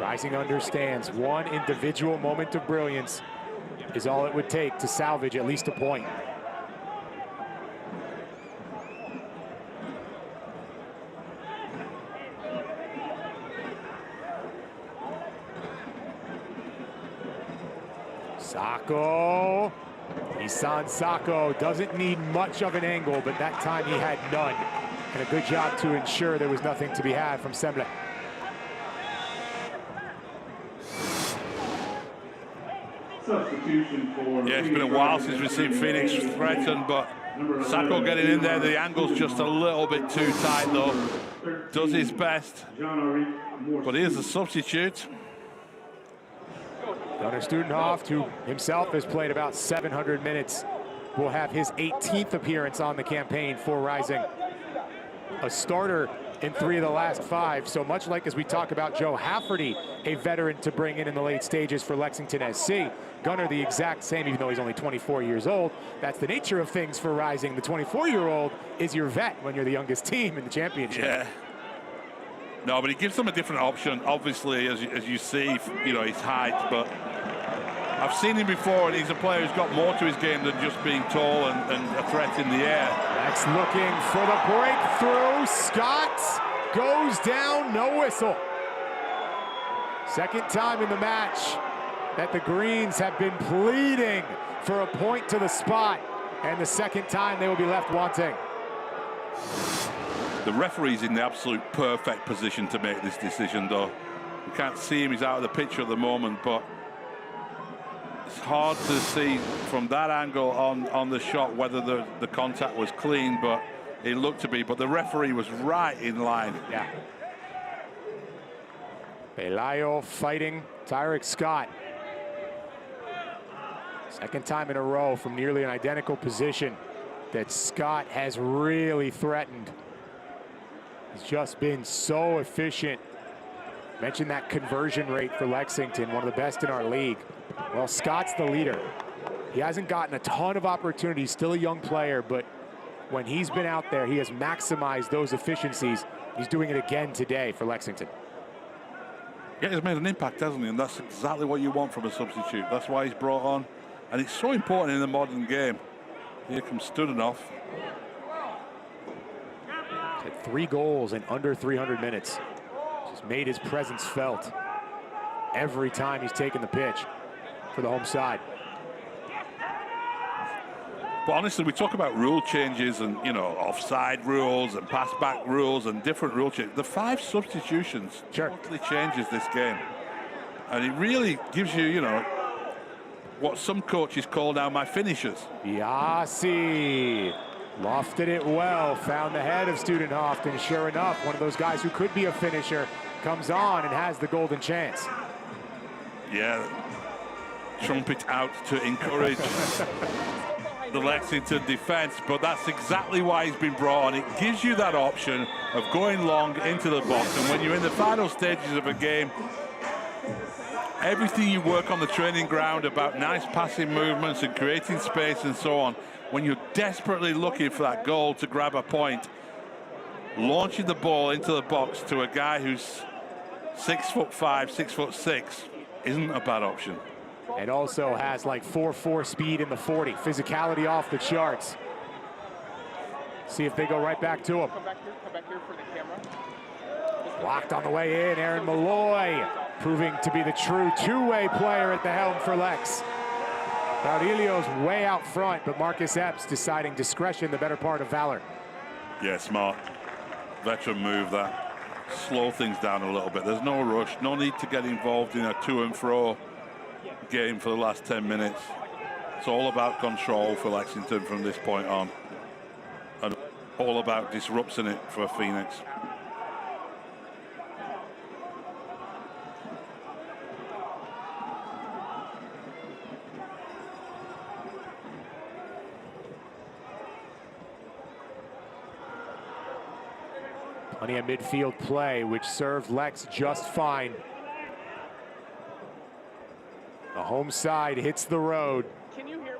Rising understands one individual moment of brilliance is all it would take to salvage at least a point. Sacco. Isan Sacco doesn't need much of an angle, but that time he had none. And a good job to ensure there was nothing to be had from Semble. Substitution for... Yeah, it's been a while since we've seen Phoenix threatened, but Sacco getting in there. The angle's just a little bit too tight, though. Does his best. But here's a substitute. Gunnar Studenhoft, who himself has played about 700 minutes, will have his 18th appearance on the campaign for Rising. A starter in 3 of the last 5, so much like as we talk about Joe Hafferty, a veteran to bring in the late stages for Lexington SC. Gunnar the exact same, even though he's only 24 years old. That's the nature of things for Rising. The 24-year-old is your vet when you're the youngest team in the championship. Yeah. No, but he gives them a different option. Obviously, as you see, you know, his height, but I've seen him before, and he's a player who's got more to his game than just being tall and a threat in the air. That's looking for the breakthrough. Scott goes down, no whistle. Second time in the match that the Greens have been pleading for a point to the spot, and the second time they will be left wanting. The referee's in the absolute perfect position to make this decision, though. You can't see him, he's out of the picture at the moment, but it's hard to see from that angle on the shot whether the contact was clean, but it looked to be. But the referee was right in line. Yeah. Pelayo fighting Tyrek Scott. Second time in a row from nearly an identical position that Scott has really threatened. He's just been so efficient. Mentioned that conversion rate for Lexington, one of the best in our league. Well, Scott's the leader. He hasn't gotten a ton of opportunities, still a young player, but when he's been out there, he has maximized those efficiencies. He's doing it again today for Lexington. Yeah, he's made an impact, hasn't he? And that's exactly what you want from a substitute. That's why he's brought on. And it's so important in the modern game. Here comes Studenhoff. Had 3 goals in under 300 minutes. Just made his presence felt every time he's taken the pitch for the home side. But honestly, we talk about rule changes and, you know, offside rules and pass back rules and different rule changes. The 5 substitutions totally changes this game. And it really gives you, you know, what some coaches call now my finishers. Biasi lofted it well, found the head of Studenhoft, and sure enough, one of those guys who could be a finisher comes on and has the golden chance. Yeah, trumpet out to encourage the Lexington defense, but that's exactly why he's been brought on. It gives you that option of going long into the box, and when you're in the final stages of a game, everything you work on the training ground about nice passing movements and creating space and so on, when you're desperately looking for that goal to grab a point, launching the ball into the box to a guy who's 6'5", 6'6" isn't a bad option. And also has like 4.4 speed in the 40. Physicality off the charts. See if they go right back to him. Come back here for the camera. Blocked on the way in, Aaron Malloy, proving to be the true two-way player at the helm for Lex. Baudilio's way out front, but Marcus Epps deciding discretion, the better part of valor. Yeah, smart. Veteran move that. Slow things down a little bit. There's no rush, no need to get involved in a to and fro game for the last 10 minutes. It's all about control for Lexington from this point on. And all about disrupting it for Phoenix. Plenty of midfield play, which served Lex just fine. The home side hits the road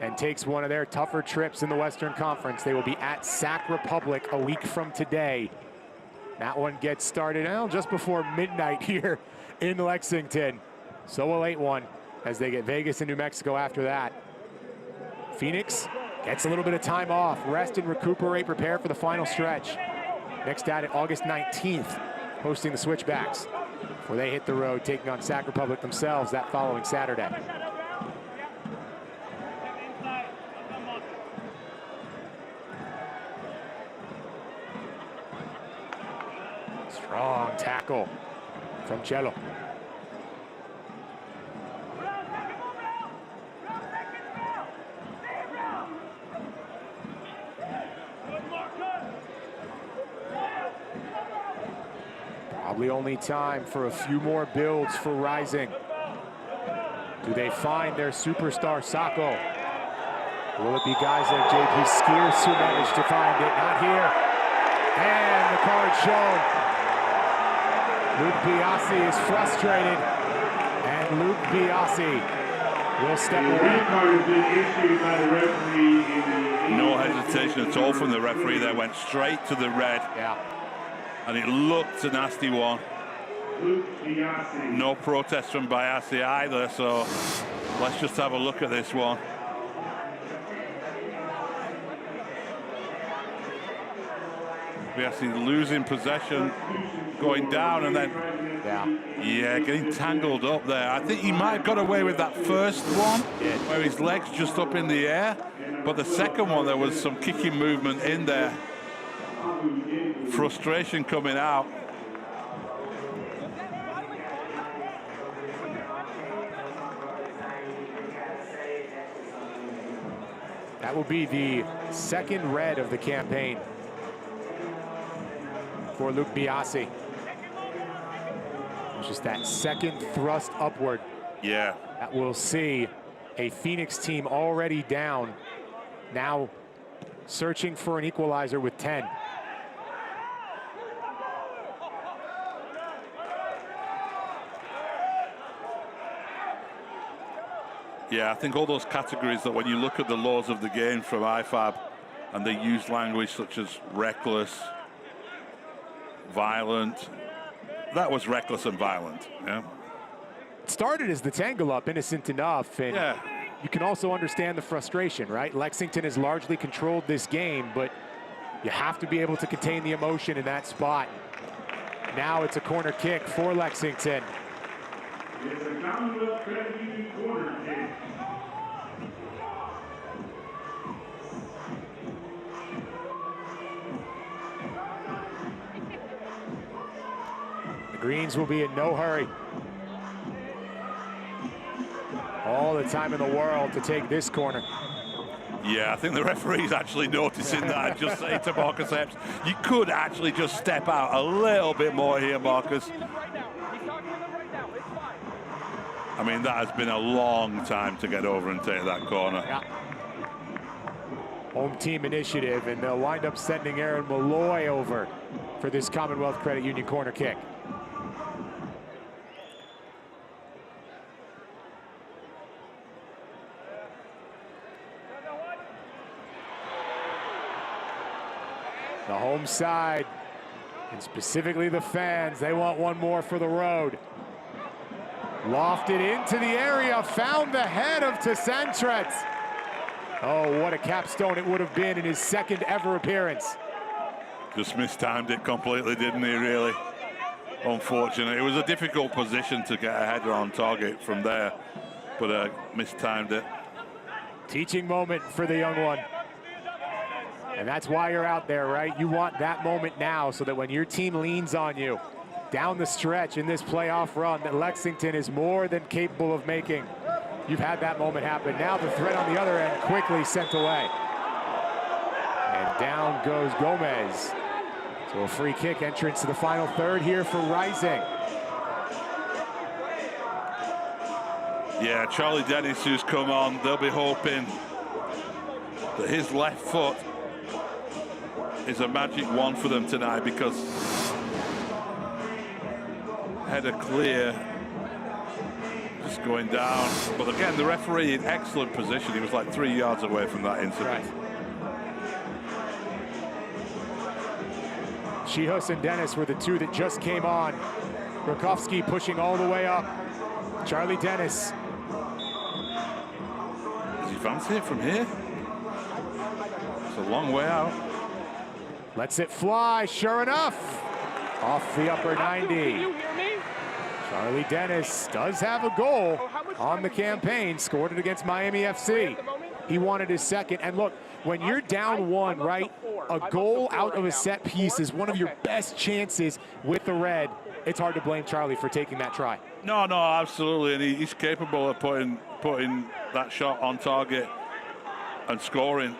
and takes one of their tougher trips in the Western Conference. They will be at Sac Republic a week from today. That one gets started just before midnight here in Lexington. So a late one as they get Vegas and New Mexico after that. Phoenix gets a little bit of time off, rest and recuperate, prepare for the final stretch. Next at it, August 19th, hosting the Switchbacks, where they hit the road, taking on Sac Republic themselves that following Saturday. Strong tackle from Cello. Probably only time for a few more builds for Rising. Do they find their superstar Sacco? Will it be guys like JP Skeers who manage to find it? Not here. And the card shown. Luke Biasi is frustrated. And Luke Biasi will step away. No hesitation at all from the referee there. Went straight to the red. Yeah. And it looked a nasty one. No protest from Biasi either, so let's just have a look at this one. Biasi losing possession, going down, and then yeah, getting tangled up there. I think he might have got away with that first one, where his legs just up in the air, but the second one there was some kicking movement in there. Frustration coming out. That will be the second red of the campaign for Luke Biasi. Just that second thrust upward. Yeah. That will see a Phoenix team already down, now searching for an equalizer with 10. Yeah, I think all those categories that when you look at the laws of the game from IFAB and they use language such as reckless, violent, that was reckless and violent. Yeah. It started as the tangle up, innocent enough, and you can also understand the frustration, right? Lexington has largely controlled this game, but you have to be able to contain the emotion in that spot. Now it's a corner kick for Lexington. It's a Commonwealth Credit Union corner kick. The Greens will be in no hurry. All the time in the world to take this corner. Yeah, I think the referee's actually noticing that. I just say to Marcus Epps, you could actually just step out a little bit more here, Marcus. I mean, that has been a long time to get over and take that corner. Yeah. Home team initiative, and they'll wind up sending Aaron Malloy over for this Commonwealth Credit Union corner kick. The home side, and specifically the fans, they want one more for the road. Lofted into the area, found the head of Tessantrets. Oh, what a capstone it would have been in his second ever appearance. Just mistimed it completely, didn't he, really? Unfortunate. It was a difficult position to get a header on target from there, but mistimed it. Teaching moment for the young one. And that's why you're out there, right? You want that moment now so that when your team leans on you down the stretch in this playoff run that Lexington is more than capable of making. You've had that moment happen. Now the threat on the other end quickly sent away. And down goes Gomez. So a free kick entrance to the final third here for Rising. Yeah, Charlie Dennis, who's come on, they'll be hoping that his left foot is a magic one for them tonight, because header clear, just going down. But again, the referee in excellent position. He was like 3 yards away from that incident. Right. Shihus and Dennis were the two that just came on. Rakowski pushing all the way up. Charlie Dennis. Does he fancy it from here? It's a long way out. Lets it fly, sure enough. Off the upper 90. Charlie Dennis does have a goal on the campaign, scored it against Miami FC. He wanted his second, and look, when you're down one, right, a goal out of a set piece is one of your best chances with the red. It's hard to blame Charlie for taking that try. No, absolutely, and he's capable of putting that shot on target and scoring.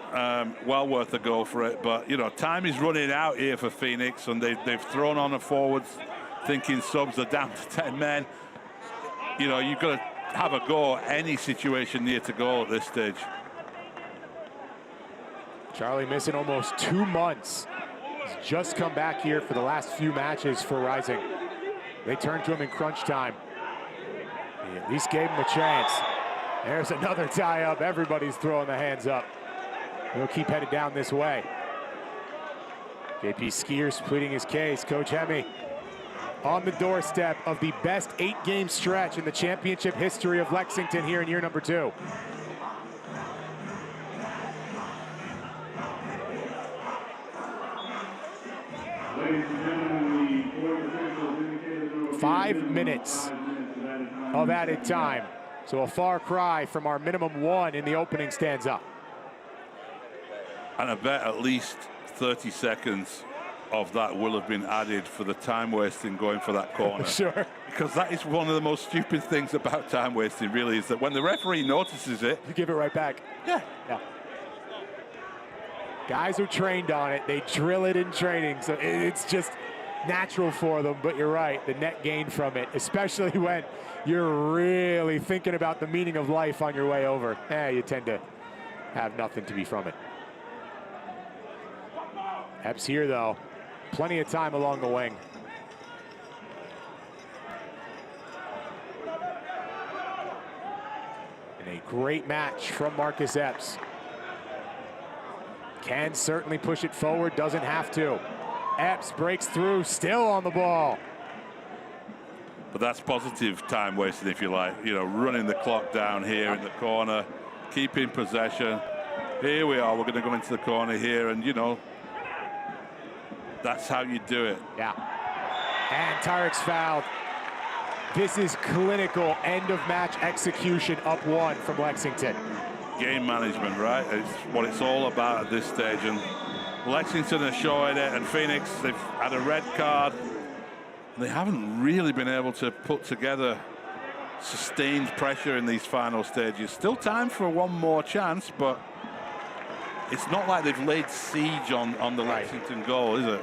Well worth a goal for it, but you know, time is running out here for Phoenix, and they've thrown on the forwards, thinking subs are down to 10 men. You know, you've got to have a go at any situation near to goal at this stage. Charlie missing almost 2 months. He's just come back here for the last few matches for Rising. They turned to him in crunch time. He at least gave him a chance. There's another tie-up. Everybody's throwing the hands up. He'll keep headed down this way. JP Skiers pleading his case. Coach Hemme on the doorstep of the best 8-game stretch in the championship history of Lexington here in year number 2. Ladies and gentlemen, the court officials indicated 5 minutes of added time. So a far cry from our minimum 1 in the opening stanza. And I bet at least 30 seconds of that will have been added for the time wasting going for that corner. Sure. Because that is one of the most stupid things about time wasting, really, is that when the referee notices it, you give it right back. Yeah. Guys are trained on it. They drill it in training, so it's just natural for them. But you're right, the net gain from it, especially when you're really thinking about the meaning of life on your way over, you tend to have nothing to be from it. Epps here, though. Plenty of time along the wing. And a great match from Marcus Epps. Can certainly push it forward, doesn't have to. Epps breaks through, still on the ball. but that's positive time wasting, if you like. You know, running the clock down here in the corner, keeping possession. Here we are, we're going to go into the corner here, and you know, that's how you do it. Yeah. And Tarek's fouled. This is clinical end of match execution, up one from Lexington. Game management, right? It's what it's all about at this stage, and Lexington are showing it, and Phoenix, they've had a red card. They haven't really been able to put together sustained pressure in these final stages. Still time for one more chance, but it's not like they've laid siege on the Lexington goal, is it?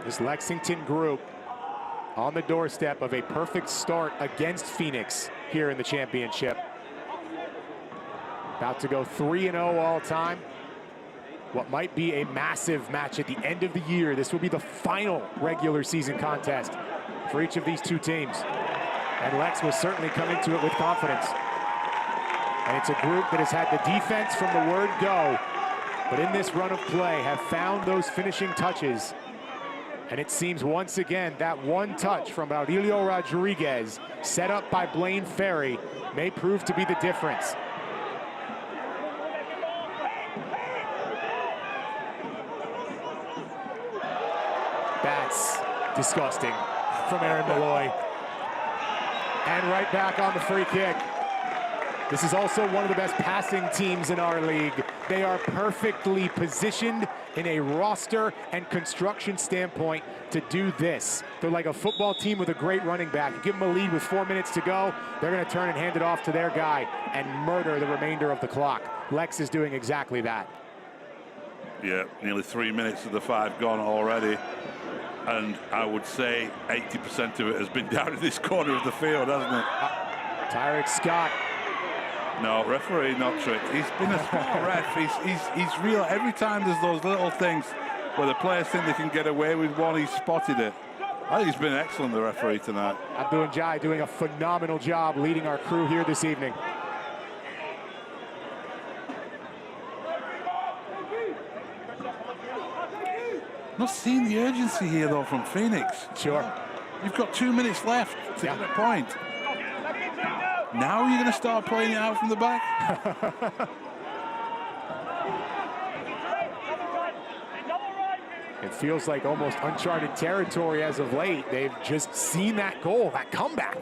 This Lexington group on the doorstep of a perfect start against Phoenix here in the championship. About to go 3-0 all time. What might be a massive match at the end of the year. This will be the final regular season contest for each of these two teams. And Lex will certainly come into it with confidence. And it's a group that has had the defense from the word go but in this run of play have found those finishing touches. And it seems once again that one touch from Aurelio Rodriguez, set up by Blaine Ferry, may prove to be the difference. That's disgusting from Aaron Malloy. And right back on the free kick. This is also one of the best passing teams in our league. They are perfectly positioned in a roster and construction standpoint to do this. They're like a football team with a great running back. You give them a lead with 4 minutes to go, they're gonna turn and hand it off to their guy and murder the remainder of the clock. Lex is doing exactly that. Yeah, nearly 3 minutes of the 5 gone already. And I would say 80% of it has been down in this corner of the field, hasn't it? Tyrek Scott. No, referee not tricked. He's been a smart ref. He's real. Every time there's those little things where the players think they can get away with one, he's spotted it. I think he's been excellent, the referee, tonight. Abdul Njai doing a phenomenal job leading our crew here this evening. Not seeing the urgency here, though, from Phoenix. Sure. You've got 2 minutes left to get a point. Now you're going to start playing it out from the back? It feels like almost uncharted territory as of late. They've just seen that goal, that comeback.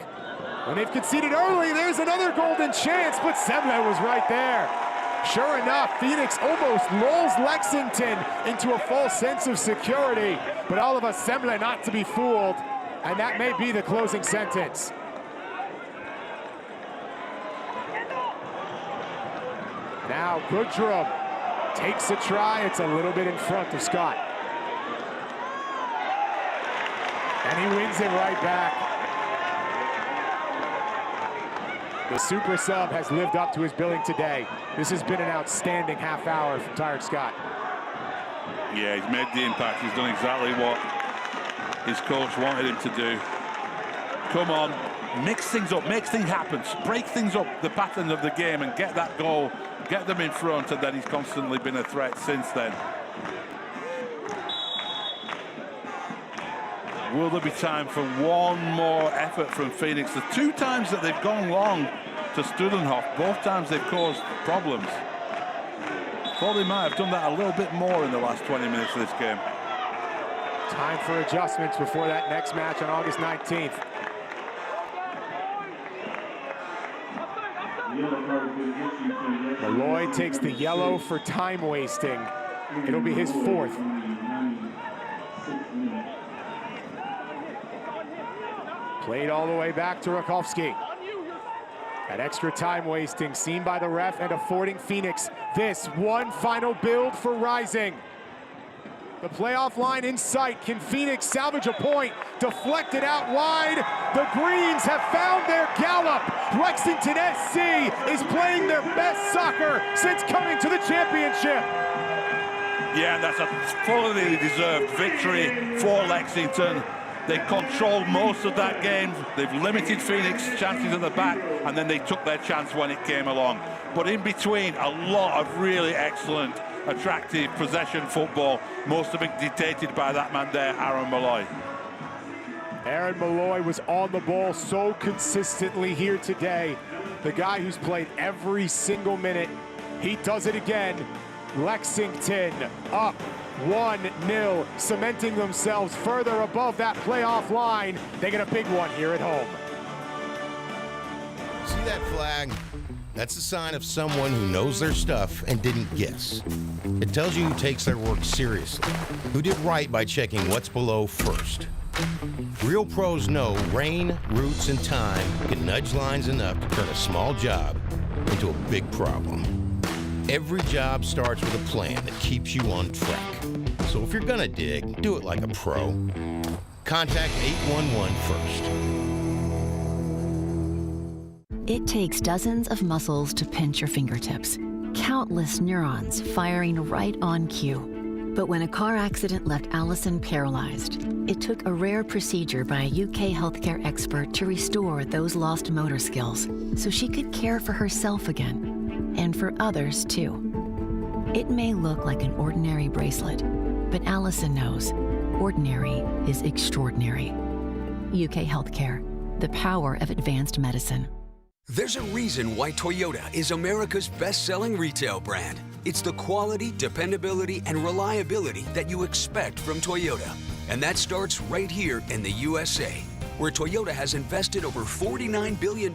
When they've conceded early, there's another golden chance, but Semble was right there. Sure enough, Phoenix almost lulls Lexington into a false sense of security, but Oliver Semble not to be fooled, and that may be the closing sentence. Now Goodrum takes a try. It's a little bit in front of Scott. And he wins it right back. The super sub has lived up to his billing today. This has been an outstanding half hour from Tyrek Scott. Yeah, he's made the impact. He's done exactly what his coach wanted him to do. Come on, mix things up, make things happen, break things up, the pattern of the game, and get that goal, get them in front, and then he's constantly been a threat since then. Will there be time for one more effort from Phoenix? The 2 times that they've gone long to Studenhoff, both times they've caused problems. Thought they might have done that a little bit more in the last 20 minutes of this game. Time for adjustments before that next match on August 19th. Malloy takes the yellow for time wasting. It'll be his 4th. Played all the way back to Rakowski. That extra time wasting seen by the ref and affording Phoenix this one final build for Rising. The playoff line in sight. Can Phoenix salvage a point? Deflected out wide. The Greens have found their gallop. Lexington SC is playing their best soccer since coming to the championship. Yeah, and that's a fully deserved victory for Lexington. They controlled most of that game. They've limited Phoenix chances at the back, and then they took their chance when it came along. But in between, a lot of really excellent, attractive possession football, most of it dictated by that man there, Aaron Malloy. Aaron Malloy was on the ball so consistently here today. The guy who's played every single minute. He does it again. Lexington up 1-0, cementing themselves further above that playoff line. They get a big one here at home. See that flag? That's a sign of someone who knows their stuff and didn't guess. It tells you who takes their work seriously, who did right by checking what's below first. Real pros know rain, roots, and time can nudge lines enough to turn a small job into a big problem. Every job starts with a plan that keeps you on track. So if you're gonna dig, do it like a pro. Contact 811 first. It takes dozens of muscles to pinch your fingertips, countless neurons firing right on cue. But when a car accident left Allison paralyzed, it took a rare procedure by a UK healthcare expert to restore those lost motor skills so she could care for herself again, and for others too. It may look like an ordinary bracelet, but Allison knows ordinary is extraordinary. UK Healthcare, the power of advanced medicine. There's a reason why Toyota is America's best-selling retail brand. It's the quality, dependability, and reliability that you expect from Toyota. And that starts right here in the USA, where Toyota has invested over $49 billion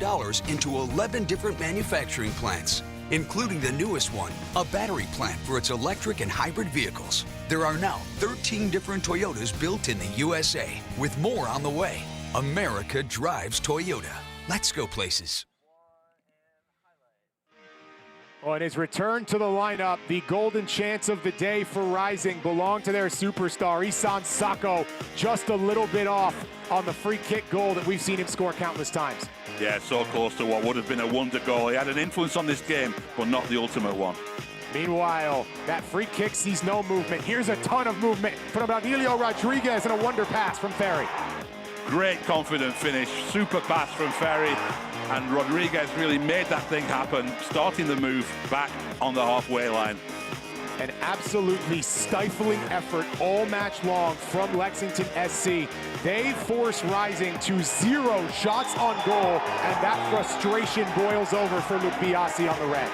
into 11 different manufacturing plants, including the newest one, a battery plant for its electric and hybrid vehicles. There are now 13 different Toyotas built in the USA, with more on the way. America drives Toyota. Let's go places. On his return to the lineup, the golden chance of the day for Rising belonged to their superstar, Isan Sako, just a little bit off on the free kick goal that we've seen him score countless times. Yeah, so close to what would have been a wonder goal. He had an influence on this game, but not the ultimate one. Meanwhile, that free kick sees no movement. Here's a ton of movement from Aurelio Rodriguez and a wonder pass from Ferry. Great confident finish, super pass from Ferry, and Rodriguez really made that thing happen, starting the move back on the halfway line. An absolutely stifling effort all match long from Lexington SC. They force Rising to 0 shots on goal, and that frustration boils over for Luke Biasi on the red.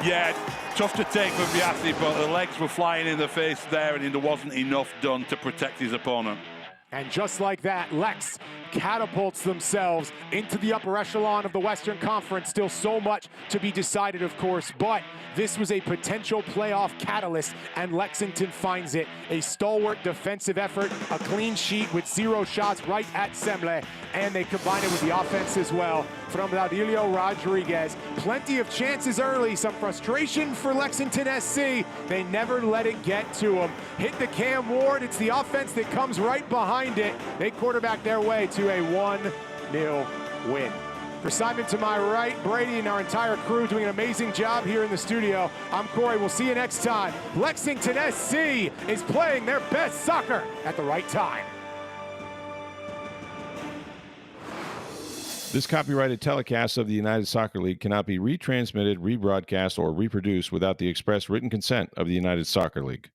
Yeah, tough to take for Biasi, but the legs were flying in the face there, and there wasn't enough done to protect his opponent. And just like that, Lex catapults themselves into the upper echelon of the Western Conference. Still so much to be decided, of course, but this was a potential playoff catalyst, and Lexington finds it. A stalwart defensive effort, a clean sheet with 0 shots right at Semle, and they combine it with the offense as well from Aurelio Rodriguez. Plenty of chances early, some frustration for Lexington SC. They never let it get to them. Hit the Cam Ward, it's the offense that comes right behind it. They quarterback their way to a 1-0 win. For Simon to my right, Brady and our entire crew doing an amazing job here in the studio. I'm Corey, we'll see you next time. Lexington SC is playing their best soccer at the right time. This copyrighted telecast of the United Soccer League cannot be retransmitted, rebroadcast, or reproduced without the express written consent of the United Soccer League.